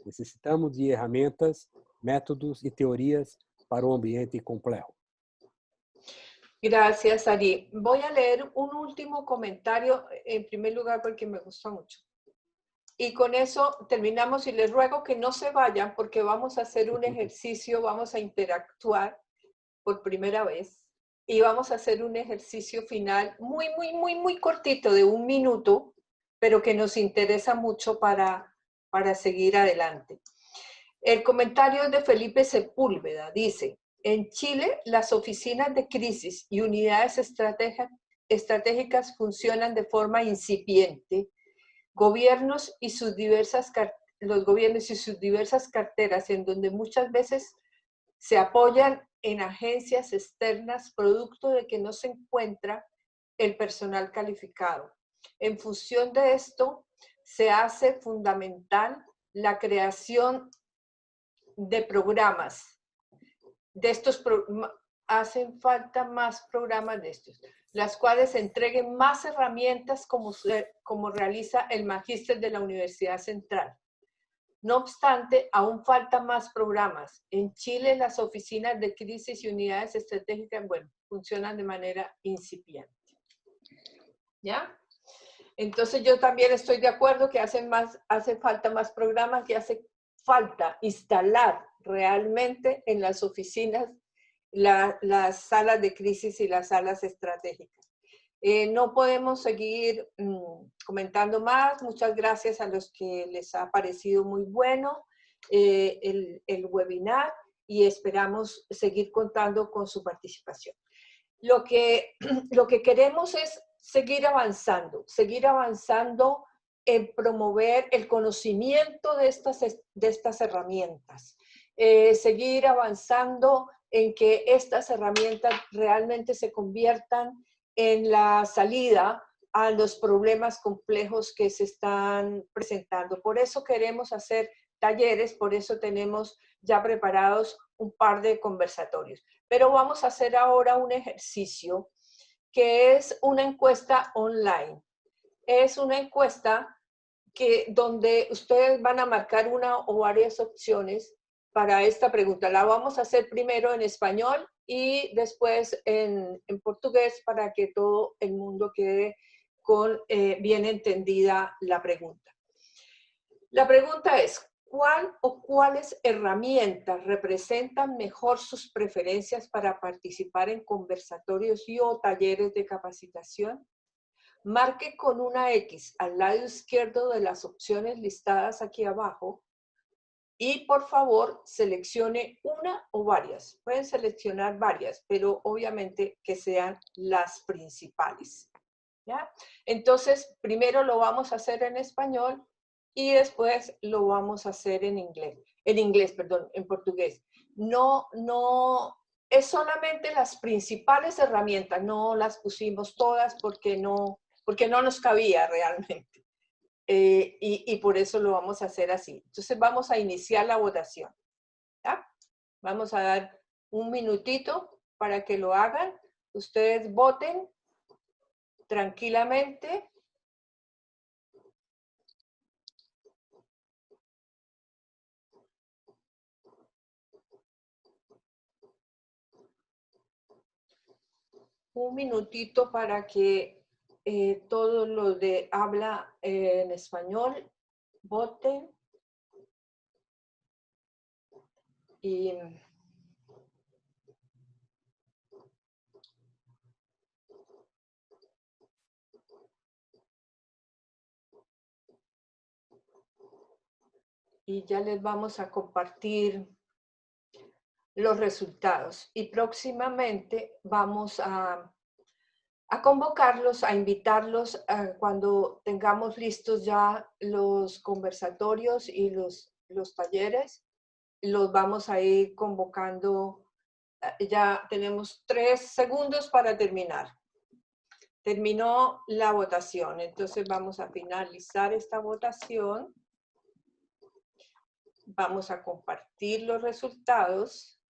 Necessitamos de ferramentas, métodos e teorias para um ambiente complexo. Gracias, Ari. Voy a leer un último comentario, en primer lugar, porque me gustó mucho. Y con eso terminamos y les ruego que no se vayan porque vamos a hacer un ejercicio, vamos a interactuar por primera vez y vamos a hacer un ejercicio final muy cortito de 1 minuto, pero que nos interesa mucho para seguir adelante. El comentario es de Felipe Sepúlveda, dice: En Chile, las oficinas de crisis y unidades estratégicas funcionan de forma incipiente. Los gobiernos y sus diversas carteras, en donde muchas veces se apoyan en agencias externas, producto de que no se encuentra el personal calificado. En función de esto, se hace fundamental la creación de programas. Hacen falta más programas de estos, las cuales entreguen más herramientas como realiza el Magíster de la Universidad Central. No obstante, aún faltan más programas. En Chile, las oficinas de crisis y unidades estratégicas, bueno, funcionan de manera incipiente. ¿Ya? Entonces, yo también estoy de acuerdo que hace falta más programas, que hace falta instalar realmente en las oficinas las salas de crisis y las salas estratégicas. No podemos seguir comentando más. Muchas gracias a los que les ha parecido muy bueno el webinar y esperamos seguir contando con su participación. Lo que queremos es seguir avanzando en promover el conocimiento de estas herramientas, seguir avanzando en que estas herramientas realmente se conviertan en la salida a los problemas complejos que se están presentando. Por eso queremos hacer talleres, por eso tenemos ya preparados un par de conversatorios. Pero vamos a hacer ahora un ejercicio que es una encuesta online. Es una encuesta donde ustedes van a marcar una o varias opciones para esta pregunta. La vamos a hacer primero en español y después en portugués para que todo el mundo quede con bien entendida la pregunta. La pregunta es, ¿cuál o cuáles herramientas representan mejor sus preferencias para participar en conversatorios y o talleres de capacitación? Marque con una X al lado izquierdo de las opciones listadas aquí abajo y por favor seleccione una o varias. Pueden seleccionar varias, pero obviamente que sean las principales. ¿Ya? Entonces, primero lo vamos a hacer en español y después lo vamos a hacer en portugués. No, es solamente las principales herramientas, no las pusimos todas porque no nos cabía realmente. Y por eso lo vamos a hacer así. Entonces vamos a iniciar la votación. ¿Ya? Vamos a dar un minutito para que lo hagan. Ustedes voten tranquilamente. Un minutito para que todos los de habla en español voten. Y ya les vamos a compartir los resultados. Y próximamente vamos a convocarlos, a invitarlos cuando tengamos listos ya los conversatorios y los talleres. Los vamos a ir convocando. Ya tenemos 3 segundos para terminar. Terminó la votación, entonces vamos a finalizar esta votación. Vamos a compartir los resultados.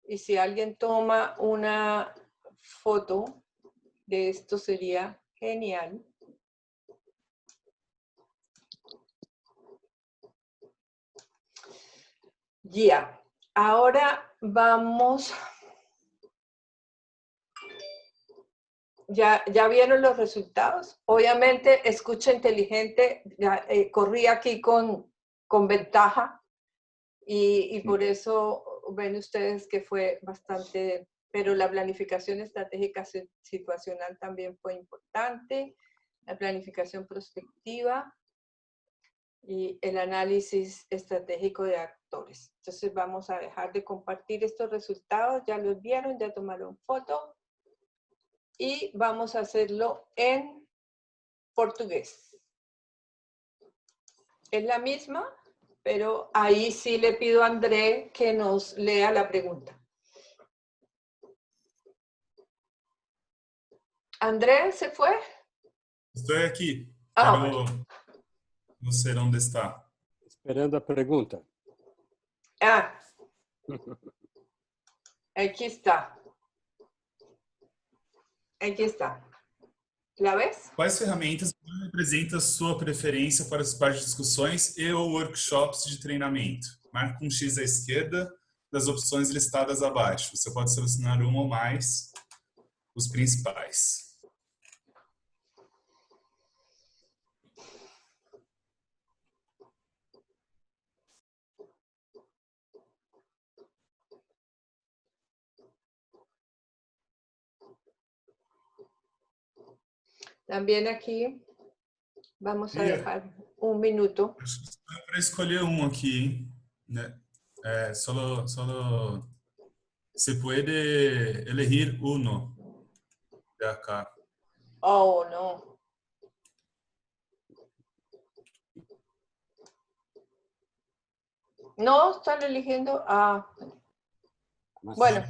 Y si alguien toma una foto de esto sería genial. Ya, ahora vamos. ¿Ya vieron los resultados? Obviamente, escucha inteligente, corrí aquí con ventaja y por eso ven ustedes que fue bastante, pero la planificación estratégica situacional también fue importante, la planificación prospectiva y el análisis estratégico de actores. Entonces vamos a dejar de compartir estos resultados, ya los vieron, ya tomaron foto, y vamos a hacerlo en portugués. Es la misma, pero ahí sí le pido a André que nos lea la pregunta. ¿André se fue? Estoy aquí, Ah, pero no sé dónde está. Esperando a pergunta. Ah, aquí está. Aquí está. ¿La ves? Quais ferramentas representam a sua preferência para participar de discussões e ou workshops de treinamento? Marque um X à esquerda das opções listadas abaixo. Você pode selecionar uma ou mais, os principais. También aquí vamos a dejar un minuto. Acho que só para escolher um aqui, hein? Né? Solo se puede elegir uno de acá. Oh, no. No, están eligiendo. Ah, bueno.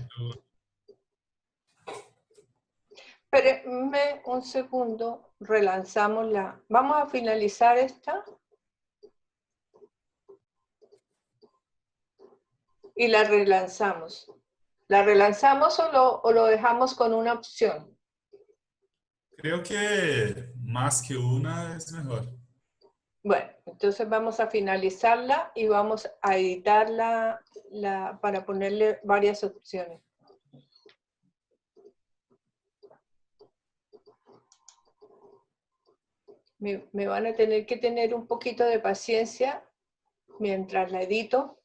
Espérenme un segundo, relanzamos la... Vamos a finalizar esta. Y la relanzamos. ¿La relanzamos o lo dejamos con una opción? Creo que más que una es mejor. Bueno, entonces vamos a finalizarla y vamos a editarla para ponerle varias opciones. Me van a tener que tener un poquito de paciencia mientras la edito.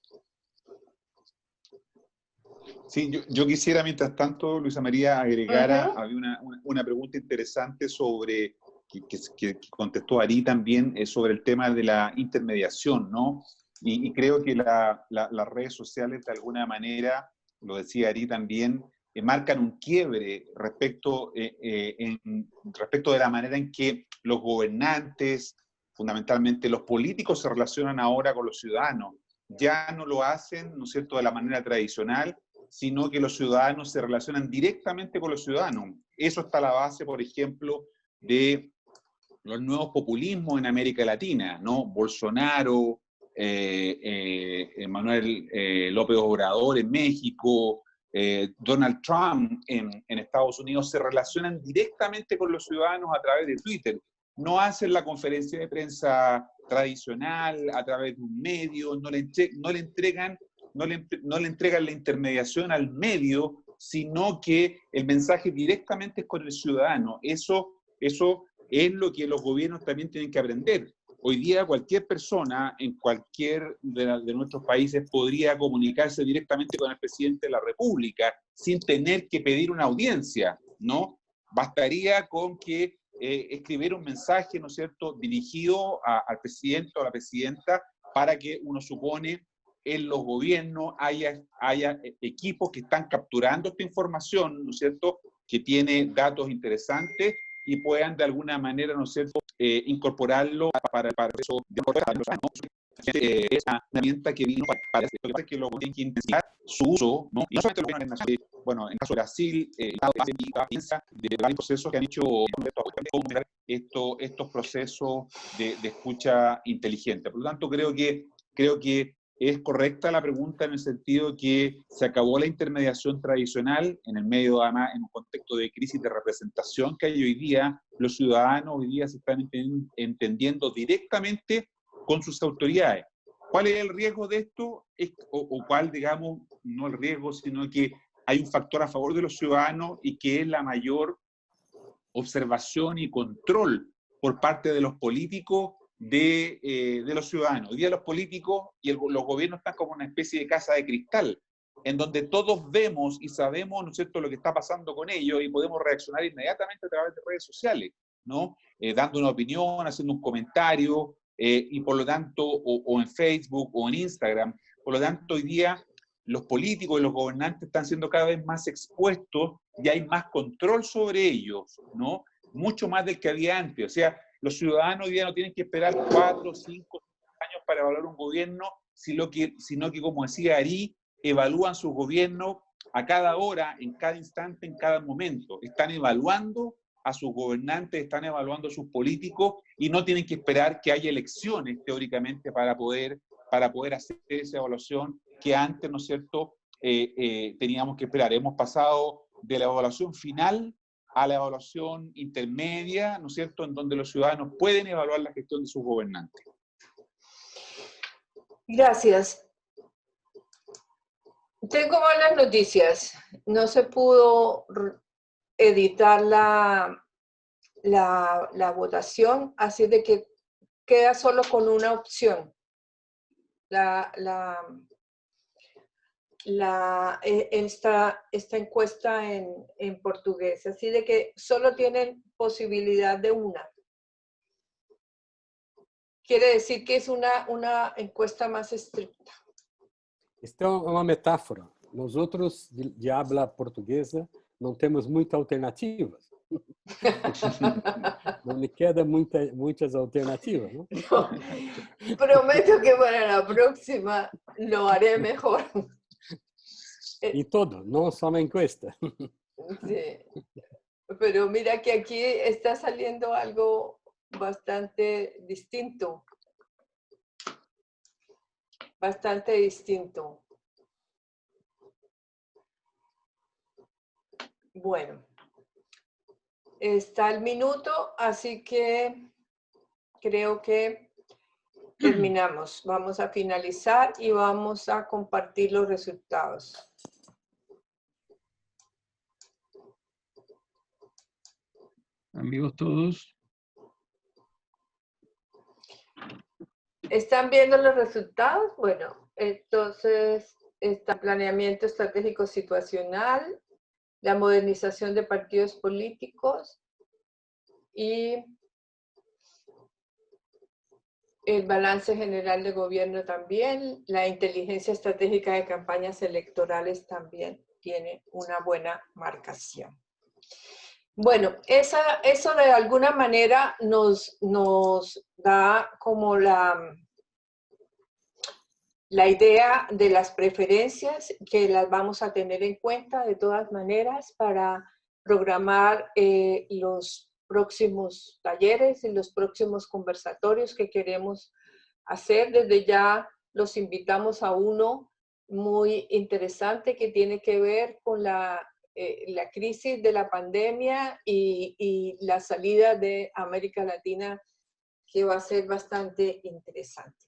Sí, yo quisiera, mientras tanto, Luisa María, agregara, había una pregunta interesante sobre, que contestó Ari también, sobre el tema de la intermediación, ¿no? Y creo que las redes sociales, de alguna manera, lo decía Ari también, marcan un quiebre respecto de la manera en que los gobernantes, fundamentalmente los políticos, se relacionan ahora con los ciudadanos. Ya no lo hacen, ¿no es cierto?, de la manera tradicional, sino que los ciudadanos se relacionan directamente con los ciudadanos. Eso está a la base, por ejemplo, de los nuevos populismos en América Latina, ¿no? Bolsonaro, Manuel López Obrador en México, Donald Trump en Estados Unidos, se relacionan directamente con los ciudadanos a través de Twitter. No hacen la conferencia de prensa tradicional a través de un medio, no le entregan la intermediación al medio, sino que el mensaje directamente es con el ciudadano. Eso es lo que los gobiernos también tienen que aprender. Hoy día cualquier persona en cualquier de nuestros países podría comunicarse directamente con el presidente de la República sin tener que pedir una audiencia, ¿no? Bastaría con que escribiera un mensaje, ¿no es cierto?, dirigido al presidente o a la presidenta, para que uno supone en los gobiernos haya equipos que están capturando esta información, ¿no es cierto?, que tiene datos interesantes y puedan de alguna manera, ¿no es cierto?, incorporarlo para eso, ¿no? Es una herramienta que vino para que lo tienen que intensificar su uso, ¿no? Y no solamente los gobiernos nacionales, bueno, en el caso de Brasil, piensa de varios procesos que han hecho estos procesos de escucha inteligente. Por lo tanto, creo que es correcta la pregunta en el sentido que se acabó la intermediación tradicional en el medio, además, en un contexto de crisis de representación que hay hoy día. Los ciudadanos hoy día se están entendiendo directamente con sus autoridades. ¿Cuál es el riesgo de esto? O cuál, digamos, no el riesgo, sino que hay un factor a favor de los ciudadanos y que es la mayor observación y control por parte de los políticos de los ciudadanos. Hoy día los políticos y los gobiernos están como una especie de casa de cristal, en donde todos vemos y sabemos, ¿no es cierto?, lo que está pasando con ellos y podemos reaccionar inmediatamente a través de redes sociales, ¿no? Dando una opinión, haciendo un comentario, y por lo tanto, o en Facebook o en Instagram. Por lo tanto, hoy día los políticos y los gobernantes están siendo cada vez más expuestos y hay más control sobre ellos, ¿no? Mucho más del que había antes. O sea, los ciudadanos hoy día no tienen que esperar 4, 5 años para evaluar un gobierno, sino que, como decía Ari, evalúan su gobierno a cada hora, en cada instante, en cada momento. Están evaluando a sus gobernantes, están evaluando a sus políticos y no tienen que esperar que haya elecciones, teóricamente, para poder hacer esa evaluación que antes, ¿no es cierto?, teníamos que esperar. Hemos pasado de la evaluación final a la evaluación intermedia, ¿no es cierto?, en donde los ciudadanos pueden evaluar la gestión de sus gobernantes. Gracias. Tengo malas noticias. No se pudo editar la votación, así de que queda solo con una opción. Esta encuesta en portugués, así de que solo tienen posibilidad de una. Quiere decir que es una encuesta más estricta. Esta é uma metáfora. Nós outros, de habla portuguesa, não temos muitas alternativas. Não me quedam muitas alternativas, ¿no? No, prometo que para la próxima lo haré mejor. E todo, não só na encuesta. Sí. Pero mira que aquí está saliendo algo bastante distinto. Bastante distinto. Bueno, está el minuto, así que creo que terminamos. Vamos a finalizar y vamos a compartir los resultados. Amigos todos. ¿Están viendo los resultados? Bueno, entonces está planeamiento estratégico situacional, la modernización de partidos políticos y el balance general de gobierno también, la inteligencia estratégica de campañas electorales también tiene una buena marcación. Bueno, eso de alguna manera nos da como la idea de las preferencias, que las vamos a tener en cuenta de todas maneras para programar los próximos talleres y los próximos conversatorios que queremos hacer. Desde ya los invitamos a uno muy interesante que tiene que ver con la crisis de la pandemia y la salida de América Latina, que va a ser bastante interesante.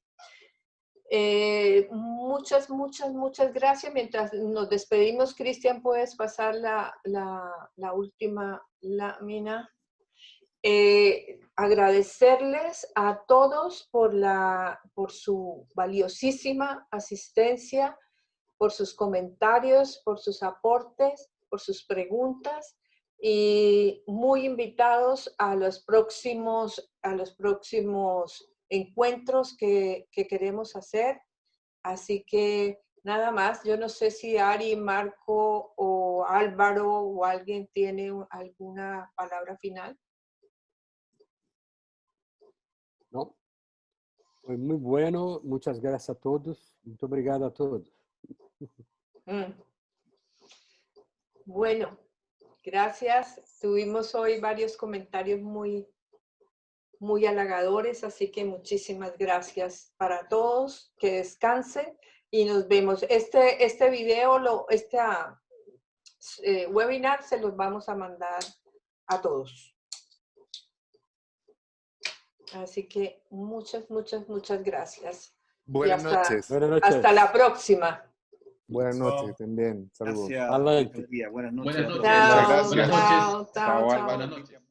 Muchas gracias. Mientras nos despedimos, Cristian, puedes pasar la última lámina. Agradecerles a todos por su valiosísima asistencia, por sus comentarios, por sus aportes, por sus preguntas, y muy invitados a los próximos encuentros que queremos hacer. Así que nada más. Yo no sé si Ari, Marco o Álvaro o alguien tiene alguna palabra final. No. Foi muito bueno. Muchas gracias a todos. Muito obrigado a todos. Bueno, gracias. Tuvimos hoy varios comentarios muy halagadores, así que muchísimas gracias para todos. Que descansen y nos vemos. Este video, webinar se los vamos a mandar a todos. Así que muchas gracias. Buenas noches. Hasta la próxima. Buenas noches también. Saludos. Adelante. Buenas noches. Chao, Buenas noches. chao, chao. Buenas noches.